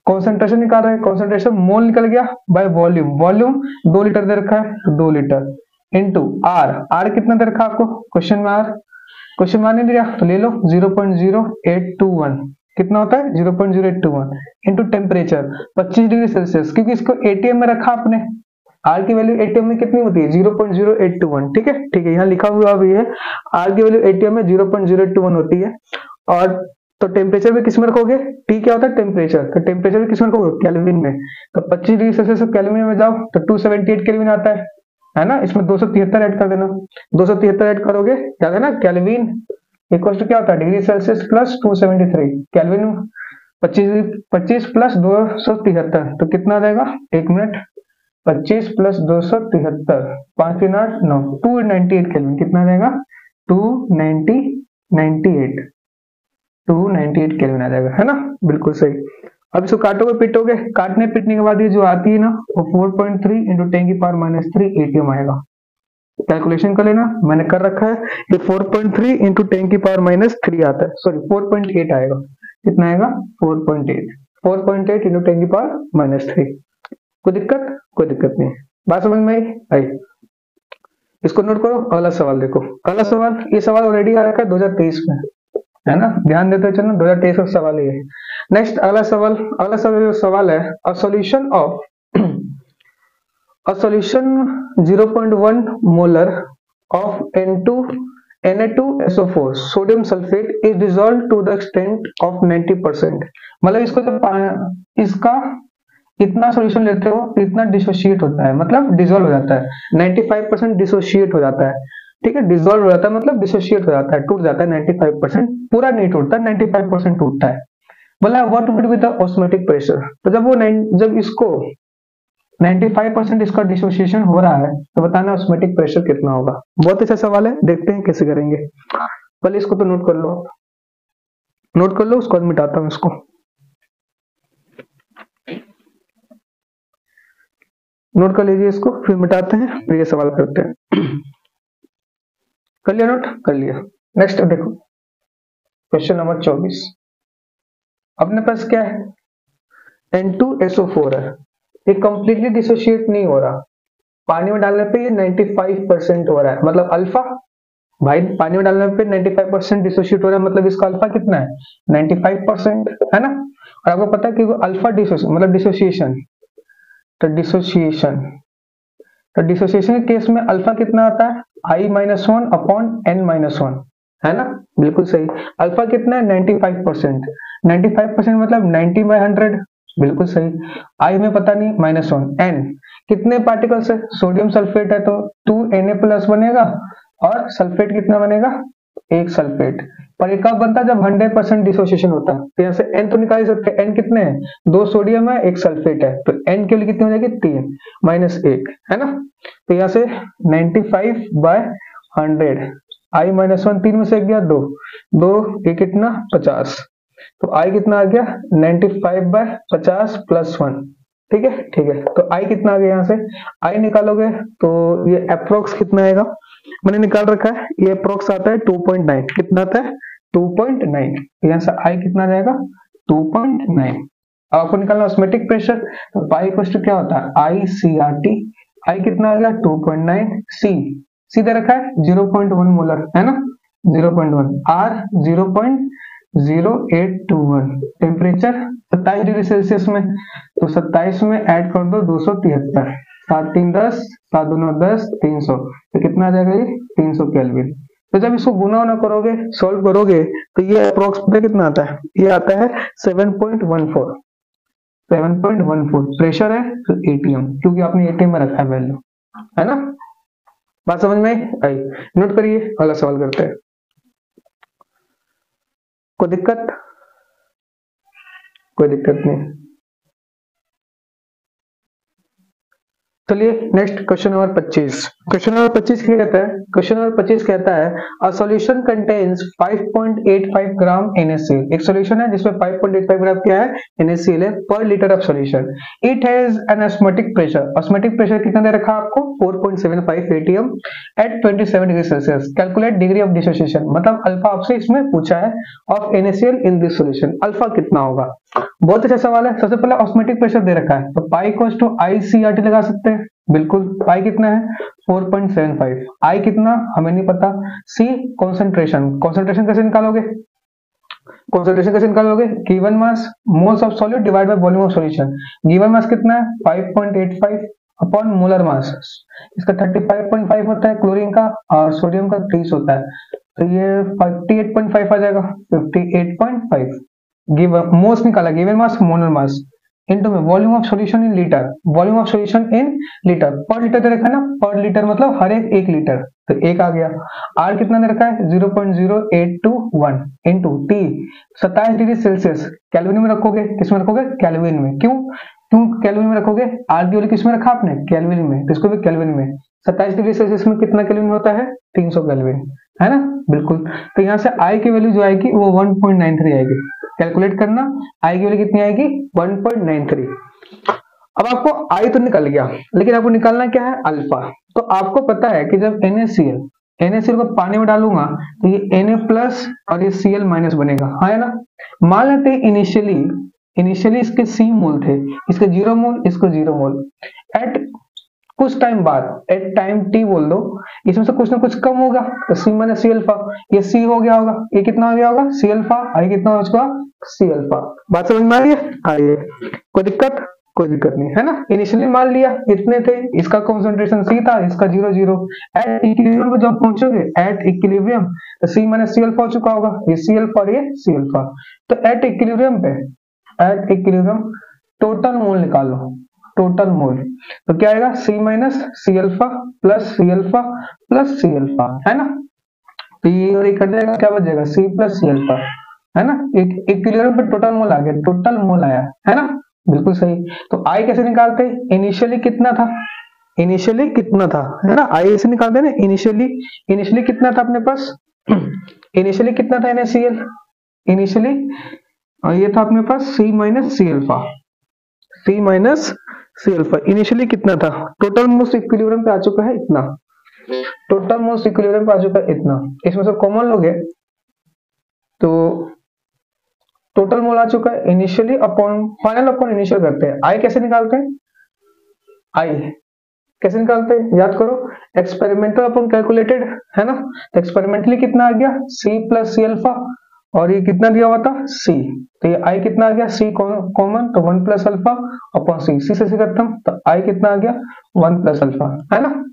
कॉन्सेंट्रेशन निकाल रहे हैं, कॉन्सेंट्रेशन मोल निकल गया बाय वॉल्यूम 2 लीटर दे रखा है तो 2 लीटर इंटू आर कितना दे रखा है आपको, क्वेश्चन में नहीं दिया तो ले लो 0.0821, कितना होता है 0.0821 इंटू टेम्परेचर 25 डिग्री सेल्सियस, क्योंकि इसको एटीएम में रखा आपने, आर की वैल्यू एटीएम में कितनी होती है 0.0821, ठीक है, यहाँ लिखा हुआ भी है आर की वैल्यू एटीएम में 0.0821 होती है। और तो टेम्परेचर भी किस में रखोगे, टी क्या होता है टेम्परेचर, तो टेम्परेचर भी किस में रखोगे, केल्विन में, तो 25 डिग्री सेल्सियस केल्विन में जाओ तो 278 केल्विन आता है ना। इसमें 273 ऐड कर देना, 273 ऐड करोगे क्या है ना, केल्विन इक्वल टू क्या होता है degree Celsius plus 273 kelvin, 25 plus 273 तो कितना आ जाएगा, 1 मिनट, 25 प्लस 273 5 3 8 9 298 केल्विन, कितना आ जाएगा 298 केल्विन आ जाएगा, है ना, बिल्कुल सही। अब इसको काटोगे पीटोगे, काटने पीटने के बाद ये जो आती है ना वो 4.3 into 10 की पावर माइनस 3 एटीएम आएगा। कैलकुलेशन कर लेना, मैंने कर रखा है, ये 4.3 into 10 की पावर माइनस 3 आता है, सॉरी 4.8 आएगा, कितना आएगा 4.8 into 10 की पावर माइनस 3। कोई दिक्कत नहीं, बात समझ में आई। इसको नोट करो, अगला सवाल देखो, अगला सवाल, ये सवाल ऑलरेडी आ रखा है 2023 में, है ना, ध्यान देते चलो 2023 का सवाल ये है। नेक्स्ट अगला सवाल है a solution 0.1 molar of Na2SO4 sodium sulphate is dissolved to the extent of 90%, मतलब इसको जब इसका इतना सॉल्यूशन लेते हो इतना डिसोशिएट होता है, मतलब डिसॉल्व हो जाता है, 95% डिसोशिएट हो जाता है, ठीक है, डिसॉल्व हो जाता है मतलब डिसोशिएट हो जाता है, टूट जाता है 95%, पूरा नहीं टूटता 95% टूटता है। बोला what would be the osmotic pressure, तो जब इसको 95% इसका डिसोसिएशन हो रहा है तो बताना ऑस्मोटिक प्रेशर कितना होगा। बहुत अच्छा सवाल है, देखते हैं कैसे करेंगे। पहले इसको तो नोट कर लो, उसको मिटाता हूं इसको, नोट कर लीजिए इसको, फिर मिटाते हैं, फिर ये सवाल करते हैं। कर लिया नोट, कर लिया। नेक्स्ट देखो क्वेश्चन नंबर 24, अपने पास क्या है N2SO4 है, ये कंप्लीटली डिसोशिएट नहीं हो रहा, पानी में डालने पे ये 95% हो रहा है, मतलब अल्फा, भाई पानी में डालने पे 95% डिसोशिएट हो रहा है, मतलब इसका अल्फा कितना है 95%, है ना। और आपको पता है कि वो अल्फा मतलब डिसोसिएशन, तो डिसोसिएशन के केस में अल्फा कितना आता है I-1 अपॉन N-1, है ना, बिल्कुल सही। अल्फा कितना है 95% मतलब 90/100, बिल्कुल सही। आई में पता नहीं -1, N कितने पार्टिकल्स है, सोडियम सल्फेट है तो 2Na+ बनेगा, और सल्फेट कितना बनेगा, 1 सल्फेट। पर ये कब बनता है जब 100% डिसोसिएशन होता है, तो यहाँ से N तो निकाल सकते हैं, N कितने हैं 2 सोडियम है 1 सल्फेट है, तो N के लिए कितनी हो जाएगी 3 -1, है ना। तो यहाँ से 95/100, I-1 3 में से गया 2 ये कितना 50, तो I कितना आ गया 95/50 + 1, ठीक है। तो I कितना आ गया, यहाँ से I निकालोगे तो ये अप्रोक्स कितना आएगा, मैंने निकाल रखा है, ये अप्रोक्स आता है 2.9, कितना आता है 2.9, यहाँ से I कितना आ जाएगा 2.9। अब आपको निकालना ऑस्मोटिक प्रेशर, तो पाई इक्वल क्या होता है ICRT, I कितना आ गया 2.9, C दे रखा है 0.1 मोलर, है ना 0.1, R 0.0821, टेम्परेचर 27 डिग्री सेल्सियस में, तो 27 में ऐड कर दो 273, 7 3 10, 7 2 9 10, 300, तो कितना आ जाएगा ये 300 केल्विन। तो जब इसको गुना होना करोगे, सॉल्व करोगे, तो ये अप्रोक्सीमेट कितना आता है, ये आता है 7.14, 7.14 प्रेशर है तो एटीएम, क्योंकि आपने एटीएम में रखा है वैल्यू, है ना। बात समझ में आई? नोट करिए, अगला सवाल करते हैं। कोई दिक्कत? कोई दिक्कत नहीं। चलिए next question number 25। Question number 25 क्या कहता है? क्वेश्चन नंबर 25 कहता है a solution contains 5.85 gram NaCl। एक सॉल्यूशन है जिसमें 5.85 ग्राम क्या है, NaCl है per litre of solution. It has an osmotic pressure, osmotic pressure कितना दे रखा है आपको, 4.75 atm at 27 degree Celsius. Calculate degree of dissociation, मतलब अल्फा आपसे इसमें पूछा है of NaCl in this solution, alpha कितना होगा। बहुत अच्छा सवाल है। सबसे पहले ऑस्मोटिक प्रेशर दे रखा है, तो पाई इक्वल्स टू ICRT लगा सकते हैं, बिल्कुल। पाई कितना है 4.75, आई कितना हमें नहीं पता, सी कंसंट्रेशन, कंसंट्रेशन कैसे निकालोगे, कंसंट्रेशन कैसे निकालोगे, given mass moles of solute divide by volume of solution. Given mass कितना है 5.85 अपॉन मोलर मास, इसका 35.5 होता है क्लोरीन का और सोडियम का 30 होता है, तो ये 58.5 आ जाएगा, 58.5। गिवन मोल्स निकाला, given mass molar mass into में volume of solution in litre, volume of solution in litre, per litre दे रखा है ना, पर लीटर मतलब हर एक लीटर, तो एक आ गया। आर कितना दे रखा है 0.0821 into T 27 degree Celsius, kelvin में रखोगे, किसमें रखोगे, केल्विन में। क्यों क्यों केल्विन में रखोगे, आर की वैल्यू किसमें रखा आपने, केल्विन में, तो इसको भी केल्विन में। 27 डिग्री सेल्सियस में कितना केल्विन होता है, 300 केल्विन, है ना, बिल्कुल। तो यहाँ से आई की वैल्यू जो आएगी वो 1.93 आएगी। कैलकुलेट करना, आई की वैल्यू कितनी आएगी 1.93। अब आपको आई तो निकल गया, लेकिन आपको निकालना क्या है, अल्फा। तो आपको पता है कि जब NaCl को पानी में डालूंगा तो ये Na प्लस और ये Cl माइनस बनेगा, हाँ है ना। मान लेते इनिशियली इसके C मोल थे, इसके 0 मोल, इसको 0 मोल। एट कुछ टाइम बाद, एट टाइम t बोल दो, इसमें से कुछ ना कुछ कम होगा, तो C माइनस C अल्फा, ये C हो गया होगा, ये कितना हो गया होगा C अल्फा, आई कितना हो चुका C अल्फा। बात समझ में आ रही है? आइए, कोई दिक्कत? कोई दिक्कत नहीं, है ना। इनिशियली मान लिया इतने थे, इसका कंसंट्रेशन C था, इसका 0 0। एट इक्विलिब्रियम पे जब पहुंचोगे, एट इक्विलिब्रियम तो C माइनस C अल्फा हो चुका होगा, ये C अल्फा और ये C अल्फा। तो एट इक्विलिब्रियम पे, एट इक्विलिब्रियम टोटल मोल निकालो, टोटल मोल, तो क्या आएगा C minus C alpha plus C alpha plus C alpha, है ना। तो ये और कट जाएगा, क्या बच जाएगा C प्लस C अल्फा, है ना। एक इक्विलिब्रियम पे टोटल मोल आ गया, टोटल मोल आया, है ना, बिल्कुल सही। तो आई कैसे निकालते हैं, इनिशियली कितना था, इनिशियली कितना था, है ना, आई ऐसे निकालते हैं ना, इनिशियली कितना था अपने पास, इनिशियली कितना था NaCl, इनिशियली ये था अपने पास C minus C alpha, C minus C alpha. Initially कितना था, टोटल मोल्स इक्विलिब्रियम पे आ चुका है इतना, टोटल मोल्स इक्विलिब्रियम पे आ चुका है इतना, इसमें से कॉमन लोगे तो टोटल मोल आ चुका है, initially upon final upon initial करते हैं। आई कैसे निकालते हैं, आई कैसे निकालते हैं, याद करो, एक्सपेरिमेंटल अपॉन कैलकुलेटेड, है ना। तो एक्सपेरिमेंटली कितना आ गया C प्लस C अल्फा, और ये कितना दिया हुआ था C, तो ये आई कितना आ गया C कॉमन, तो 1 plus alpha upon C, C से खत्म, तो आई कितना आ गया 1 प्लस अल्फा, है ना।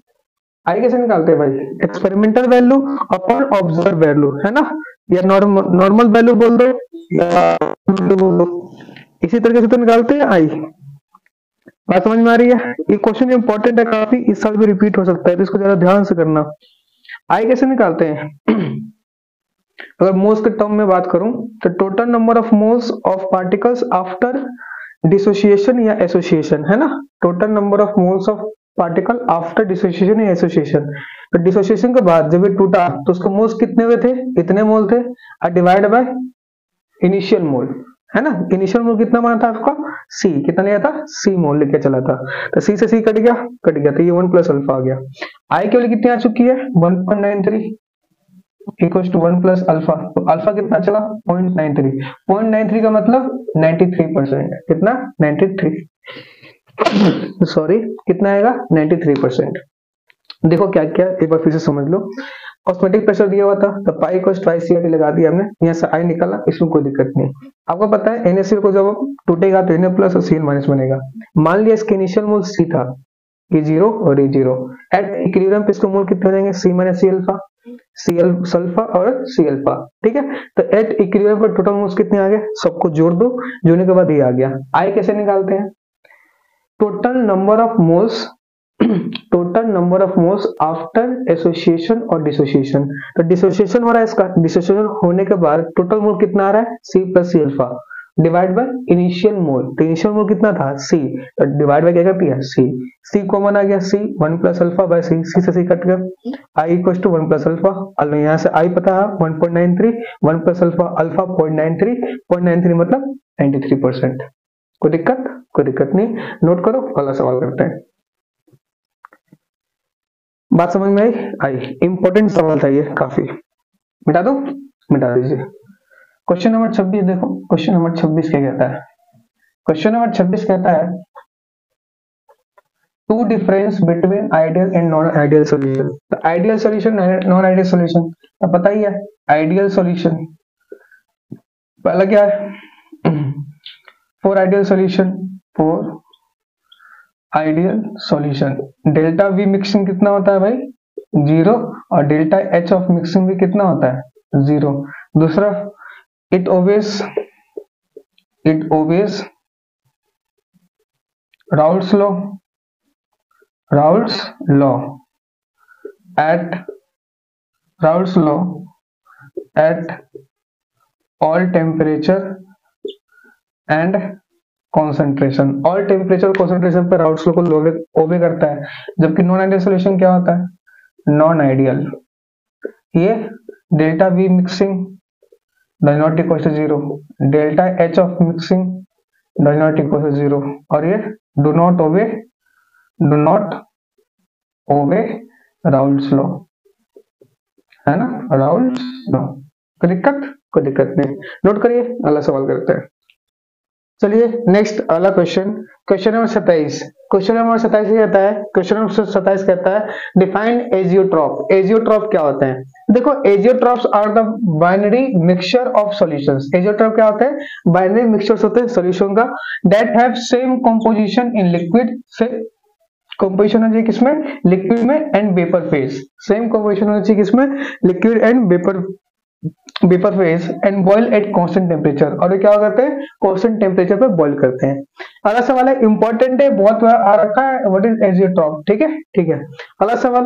आई कैसे निकालते हैं भाई, experimental value upon observe value, है ना, या नॉर्मल वैल्यू बोल दो या बोल दो, इसी तरीके से तो निकालते हैं आई। बात समझ में आ रही है? ये क्वेश्चन इंपॉर्टेंट है काफी, इस साल भी रिपीट हो सकता है, तो इसको जरा ध्यान से करना। आई कैसे निकालते हैं अगर मोल्स के टर्म में बात करूं तो total number of moles of particles after dissociation या एसोसिएशन, है ना, total number of moles of particle after dissociation या एसोसिएशन। तो डिसोसिएशन के बाद जब ये टूटा तो उसके मोल्स कितने हुए थे, इतने मोल थे, और डिवाइड बाय इनिशियल मोल, है ना। इनिशियल मोल कितना बना था आपका C, कितना लिया था C मोल लेके चला था, तो C से C कट गया, तो ये 1 प्लस अल्फा आ गया। आई की वैल्यू कितनी आ चुकी है 1.93 इक्वल्स टू 1 प्लस अल्फा, तो अल्फा कितना चला 0.93, 0.93 का मतलब 93%, कितना 93 सॉरी कितना आएगा 93%। देखो क्या क्या, एक बार फिर से समझ लो। ऑस्मोटिक प्रेशर दिया हुआ था, तो पाई को ICRT लगा दिया हमने, यहाँ से आई निकाला, इसमें कोई दिक्कत नहीं। आपको पता है NaCl को जब टूटेगा तो Na प्लस और Cl माइनस बनेगा। मान लिया इसके इनिशियल मोल C था, ये जीरो और ये जीरो। एट इक्विलिब्रियम पे इसको मोल कितने हो जाएंगे, सी माइनस सी अल्फा, सी सल्फा और सी अल्फा, ठीक है। तो एट इक्विलिब्रियम पर टोटल मोल्स कितने आ गए, सबको जोड़ दो, जोड़ने के बाद ये आ गया। आई कैसे निकालते हैं, total number of moles total number of moles after association और डिसोसिएशन। तो डिसोसिएशन हो रहा है इसका, डिसोसिएशन होने के बाद टोटल मोल कितना आ रहा है, C plus C alpha divide by initial mole. तो इनिशियल मोल कितना था, सी, तो डिवाइड बाय क्या कर दिया, सी। सी कॉमन आ गया, सी 1 प्लस अल्फा बाय सी, सी से सी कट गया। I equal to 1 plus alpha, यहाँ से आई पता है 1.93, 1 प्लस अल्फा, अल्फा 0.93, 0.93 मतलब 93%। कोई दिक्कत नहीं, नोट करो, अगला सवाल करते हैं। बात समझ में आई? इंपॉर्टेंट सवाल था ये काफी। मिटा दो, मिटा दीजिए। क्वेश्चन नंबर 26 देखो, क्वेश्चन नंबर 26 क्या कहता है, क्वेश्चन नंबर 26 कहता है two difference between ideal and non ideal solution. तो ideal solution, non ideal solution तो पता ही है। आइडियल सॉल्यूशन पहला क्या है, for ideal solution, for ideal solution delta V mixing कितना होता है भाई, 0, और डेल्टा एच ऑफ मिक्सिंग भी कितना होता है, 0। दूसरा, it obeys Raoult's law at all temperature and concentration। all temperature concentration पे राउल्ट्स लॉ को ओबे करता है। जबकि नॉन आइडियल सॉल्यूशन क्या होता है, नॉन आइडियल, ये delta V mixing does not equal to 0, delta h of mixing does not equal to 0, और ये do not obey Raoult's law, है ना, Raoult's law। कोई दिक्कत नहीं, नोट करिए, अगला सवाल करते हैं। चलिए नेक्स्ट अगला question, question number 27। Question number 27 कहता है, क्वेश्चन नंबर 27 कहता है डिफाइन एजियोट्रॉप। एजियोट्रॉप क्या होते हैं, देखो azeotropes are the binary mixture of solutions. Azeotrope क्या होते हैं, बाइनरी मिक्सचर्स होते हैं सॉल्यूशन का, that have same composition in liquid, same composition होना चाहिए किसमें, लिक्विड में, and vapour phase. Same composition होना चाहिए किसमें, liquid and vapour phase, and boil at constant temperature. और ये क्या करते हैं, कांस्टेंट टेम्परेचर पर बॉयल करते हैं। अगला सवाल है, इंपॉर्टेंट है, बहुत बार आ रखा है, व्हाट इज एजियोट्रॉप, ठीक है। अगला सवाल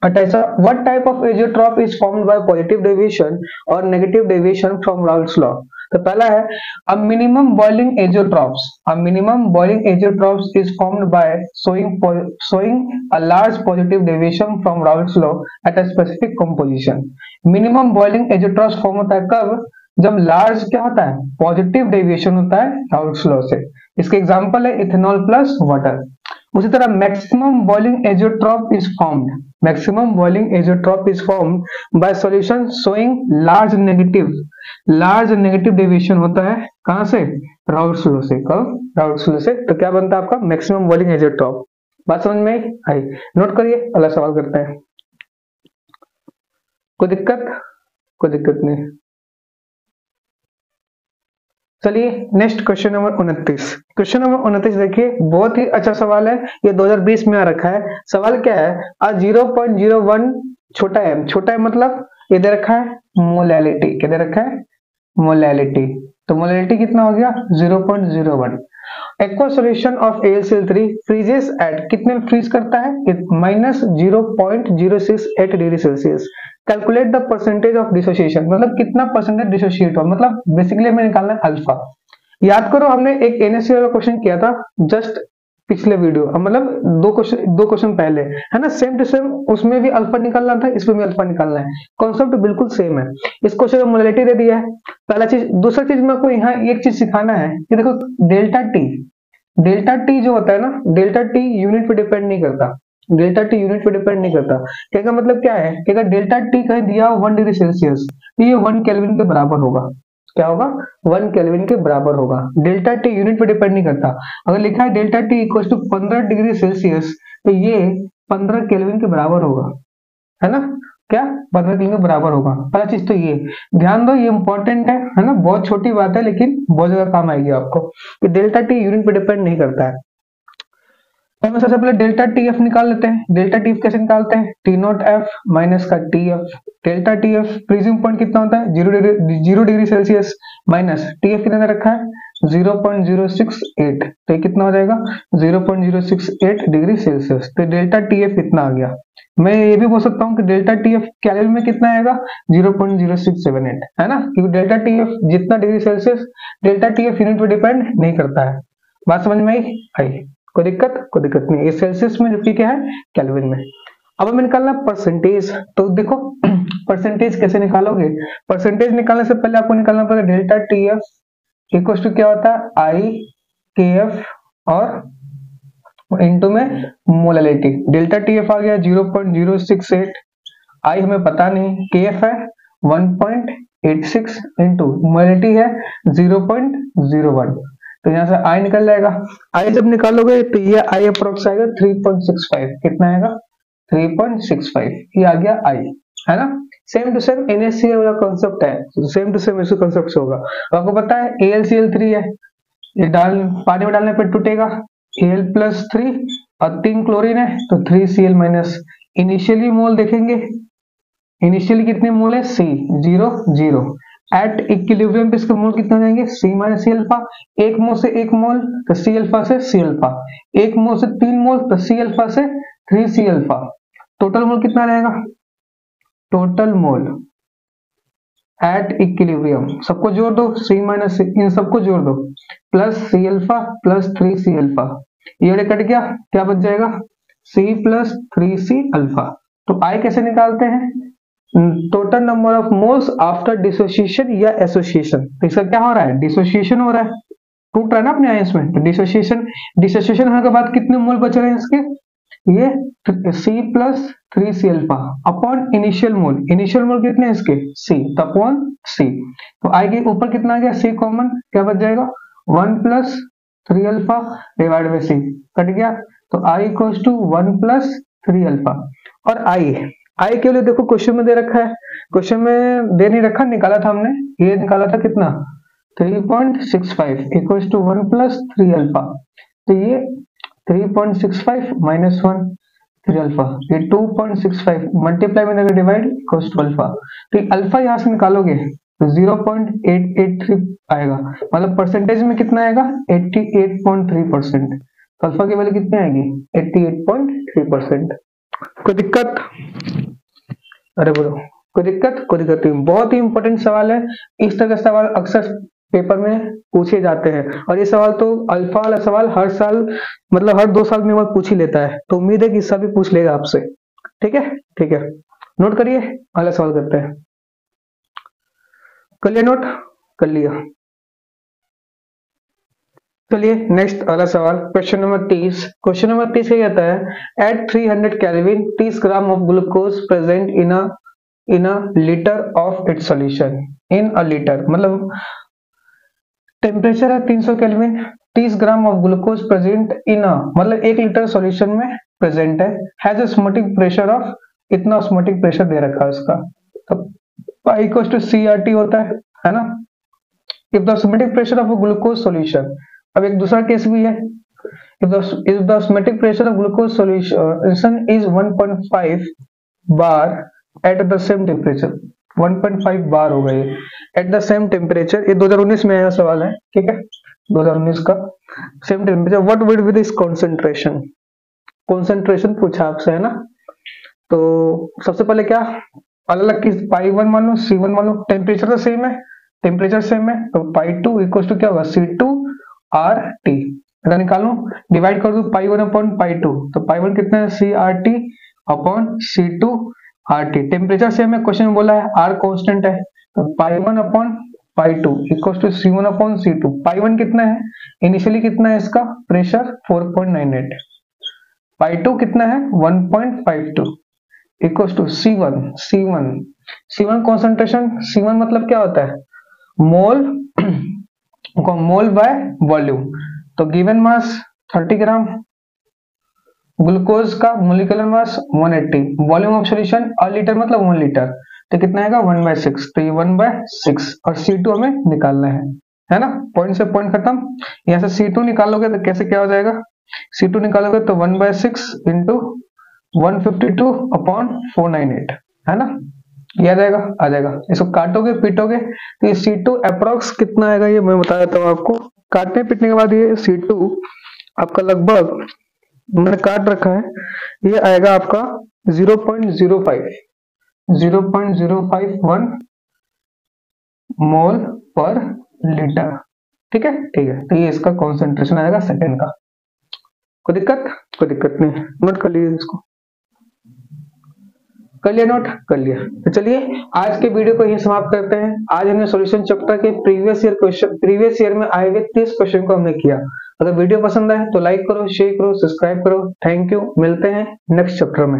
28, what type of azeotrope is formed by positive deviation और negative deviation from Raoult's law. तो पहला है a minimum boiling azeotropes, is formed by showing a large positive deviation from Raoult's law at a specific composition। Minimum boiling azeotropes form होता है कब, जब लार्ज क्या होता है, पॉजिटिव डेविएशन होता है राउल्ट्स लॉ से। इसके एग्जांपल है इथेनॉल प्लस वाटर। उसी तरह maximum boiling azeotrope is formed bye solution showing large negative deviation होता है कहां से, राउल्ट्स लॉ से। कब, राउल्ट्स लॉ से। तो क्या बनता है आपका मैक्सिमम बॉइलिंग एजियोट्रॉप। बात समझ में आई, नोट करिए, अगला सवाल करते हैं। कोई दिक्कत नहीं। चलिए next question number 29। Question number 29 देखिए, बहुत ही अच्छा सवाल है, ये 2020 में आ रखा है। सवाल क्या है, 0.01 छोटा है मतलब ये दे रखा है मोलैलिटी, क्या दे रखा है, मोलैलिटी। तो मोलैलिटी कितना हो गया, 0.01। Aqua solution of AlCl3 freezes at, कितने में फ्रीज करता है, -0.068 degree Celsius. Calculate the percentage of dissociation, मतलब कितना परसेंटेज डिसोसिएट हो, मतलब बेसिकली हमें निकालना है अल्फा। याद करो हमने एक NaCl वाला क्वेश्चन किया था जस्ट पिछले वीडियो, मतलब दो क्वेश्चन पहले, है ना, सेम टू सेम, उसमें भी अल्फा निकालना था, इसमें भी अल्फा निकालना है, कॉन्सेप्ट बिल्कुल सेम है। इस क्वेश्चन में मोलैलिटी दे दिया है, पहला चीज। दूसरा चीज मेरे को यहाँ एक चीज सिखाना है कि देखो डेल्टा टी जो होता है ना, डेल्टा टी यूनिट पे डिपेंड नहीं करता, कहने का मतलब क्या है कि अगर डेल्टा टी कहीं दिया 1 डिग्री सेल्सियस तो ये 1 केल्विन के बराबर होगा। क्या होगा, 1 केल्विन के बराबर होगा। डेल्टा टी यूनिट पे डिपेंड नहीं करता। अगर लिखा है delta T equal to 15 degree Celsius तो ये 15 केल्विन के बराबर होगा, है ना, क्या 15 केल्विन के बराबर होगा। पहला चीज तो ये ध्यान दो, ये इंपॉर्टेंट है ना, बहुत छोटी बात है लेकिन बहुत ज्यादा काम आएगी आपको, कि डेल्टा टी यूनिट पे डिपेंड नहीं करता है। तो हम सबसे पहले डेल्टा टी एफ निकाल लेते हैं। डेल्टा टी एफ कैसे निकालते हैं? टी नॉट एफ माइनस का T F. Delta T F prism point कितना होता है? 0 degree Celsius minus T F कितना दे रखा है? 0.068। तो ये कितना हो जाएगा? 0.068 डिग्री सेल्सियस। तो डेल्टा टी एफ कितना आ गया? मैं ये भी बोल सकता हूँ कि डेल्टा टी एफ केल्विन में कितना आएगा? 0.0678, है ना, क्योंकि डेल्टा टी एफ जितना degree Celsius, delta T F unit पे डिपेंड नहीं करता है। बात समझ में आई? कोई दिक्कत नहीं। ये सेल्सियस में, जबकि क्या है? केल्विन में। अब हमें निकालना परसेंटेज। तो देखो परसेंटेज कैसे निकालोगे? परसेंटेज निकालने से पहले आपको निकालना पड़ेगा delta T F equal to क्या होता है? आई के एफ और इनटू में मोलालिटी। डेल्टा टी एफ आ गया 0.068, आई हमें पता नहीं, के एफ है 1.86 इंटू मोलालिटी है 0.01। तो यहाँ से आई निकल जाएगा। आई जब निकालोगे तो ये आई अप्रोक्स आएगा 3.65। कितना आएगा? 3.65। ये आ गया आई, है ना। सेम टू सेम NaCl वाला कॉन्सेप्ट है, सेम टू सेम इसी कॉन्सेप्ट से होगा। आपको पता है AlCl3 है, ये पानी में डालने पर टूटेगा। Al+3 और 3 क्लोरीन है तो 3Cl माइनस। इनिशियली मोल देखेंगे, इनिशियली कितने मोल है? C 0 एट इक्विलिब्रियम पे इसके मोल कितने हो जाएंगे? C minus C alpha. एक मोल से एक मोल तो C अल्फा से C अल्फा, एक मोल से 3 मोल तो C अल्फा से 3C अल्फा। टोटल मोल कितना रहेगा? टोटल मोल एट इक्विलिब्रियम, सबको जोड़ दो, C माइनस C, इन सबको जोड़ दो, plus C alpha plus 3C alpha. ये कट गया, क्या बच जाएगा? C plus 3C alpha. तो I कैसे निकालते हैं? Total number of moles after dissociation या एसोसिएशन। तो इसका क्या हो रहा है? डिसोसिएशन हो रहा है, टूट रहा है ना अपने आयंस में। तो डिसोसिएशन होने के बाद कितने मोल बच रहे हैं इसके? ये C plus 3C alpha upon initial मोल। इनिशियल मोल कितने हैं इसके? C, तो अपॉन C। तो I के ऊपर कितना आ गया? C कॉमन, क्या बच जाएगा? 1 plus 3 alpha divide by C, cut गया। तो I equals to 1 plus 3 alpha. और आई के लिए देखो क्वेश्चन में दे रखा है, क्वेश्चन में दे नहीं रखा, निकाला था हमने, ये निकाला था कितना? 3.65 इक्वल्स टू 1 प्लस 3 अल्फा। तो ये 3.65 माइनस 1 3 अल्फा, ये 2.65 मल्टीप्लाई में अगर डिवाइड इक्वल्स टू अल्फा। तो अल्फा यहाँ से निकालोगे तो 0.883 आएगा, मतलब परसेंटेज में कितना आएगा? 88.3%। तो अल्फा की वैल्यू कितनी आएगी? 88.3%। कोई दिक्कत? अरे बोलो, कोई दिक्कत नहीं। बहुत ही इंपॉर्टेंट सवाल है, इस तरह के सवाल अक्सर पेपर में पूछे जाते हैं। और ये सवाल तो अल्फा वाला सवाल हर साल, मतलब हर 2 साल में पूछ ही लेता है। तो उम्मीद है कि इसका भी पूछ लेगा आपसे। ठीक है, नोट करिए, अगला सवाल करते हैं। कर लिया नोट? कर लिया। चलिए नेक्स्ट अगला सवाल, क्वेश्चन नंबर 30। क्वेश्चन नंबर 30 क्या कहता है? At 300 kelvin 30 gram of glucose present in a litre of its solution. In a litre मतलब टेम्परेचर है 300 kelvin, 30 gram of glucose present in a, मतलब 1 लीटर सॉल्यूशन में प्रेजेंट है। हैज ऑस्मोटिक प्रेशर ऑफ, इतना ऑस्मोटिक प्रेशर दे रखा है उसका। तो पाई इक्वल्स टू CRT होता है ना। If the osmotic pressure of glucose solution, अब एक दूसरा केस भी है। if the osmotic pressure of glucose solution is 1.5 bar at the same temperature, 1.5 बार हो गई एट द सेम टेम्परेचर। ये 2019 में आया सवाल है, ठीक है, 2019 का। Same temperature, what would B this concentration? Concentration पूछा आपसे, है ना। तो सबसे पहले क्या, अलग अलग किस, पाई 1 मान लो, C1 मान लो, टेम्परेचर तो सेम है, तो पाई 2 इक्वल टू क्या होगा? C2RT। निकालो, डिवाइड कर दो पाई 1 अपॉन पाई 2, तो पाई 1 कितना है? CRT upon C2RT। Temperature same है, क्वेश्चन में बोला है R कांस्टेंट है, तो pi 1 upon pi 2 equal to C1 upon C2। Pi 1 कितना है? इनिशियली कितना है इसका प्रेशर? 4.98। पाई 2 कितना है? 1.52 equal to C1 concentration. C1 मतलब क्या होता है? मोल बाय वॉल्यूम। तो गिवन मास 30 ग्राम, ग्लूकोज का molecular mass 180, volume of solution a litre मतलब 1 लीटर, तो कितना आएगा? 1/6। तो ये 1/6 और C2 हमें निकालना है ना। पॉइंट से पॉइंट खत्म। यहाँ से C2 निकालोगे तो कैसे क्या हो जाएगा? C2 निकालोगे तो 1/6 इंटू 152/498 है ना, याद आएगा, आ जाएगा। इसको काटोगे पीटोगे तो ये C2 अप्रोक्स कितना आएगा ये मैं बता देता हूँ आपको। काटने पीटने के बाद ये C2 आपका लगभग, मैंने काट रखा है, ये आएगा आपका 0.051 मोल पर लीटर। ठीक है, ठीक है, तो ये इसका कॉन्सेंट्रेशन आएगा सेकेंड का। कोई दिक्कत नहीं, नोट कर लीजिए इसको, कर लिया नोट, कर लिया। तो चलिए आज के वीडियो को यही समाप्त करते हैं। आज हमने सॉल्यूशन चैप्टर के प्रीवियस ईयर में आए हुए 30 क्वेश्चन को हमने किया। अगर वीडियो पसंद आए तो लाइक करो, शेयर करो, सब्सक्राइब करो। थैंक यू, मिलते हैं नेक्स्ट चैप्टर में।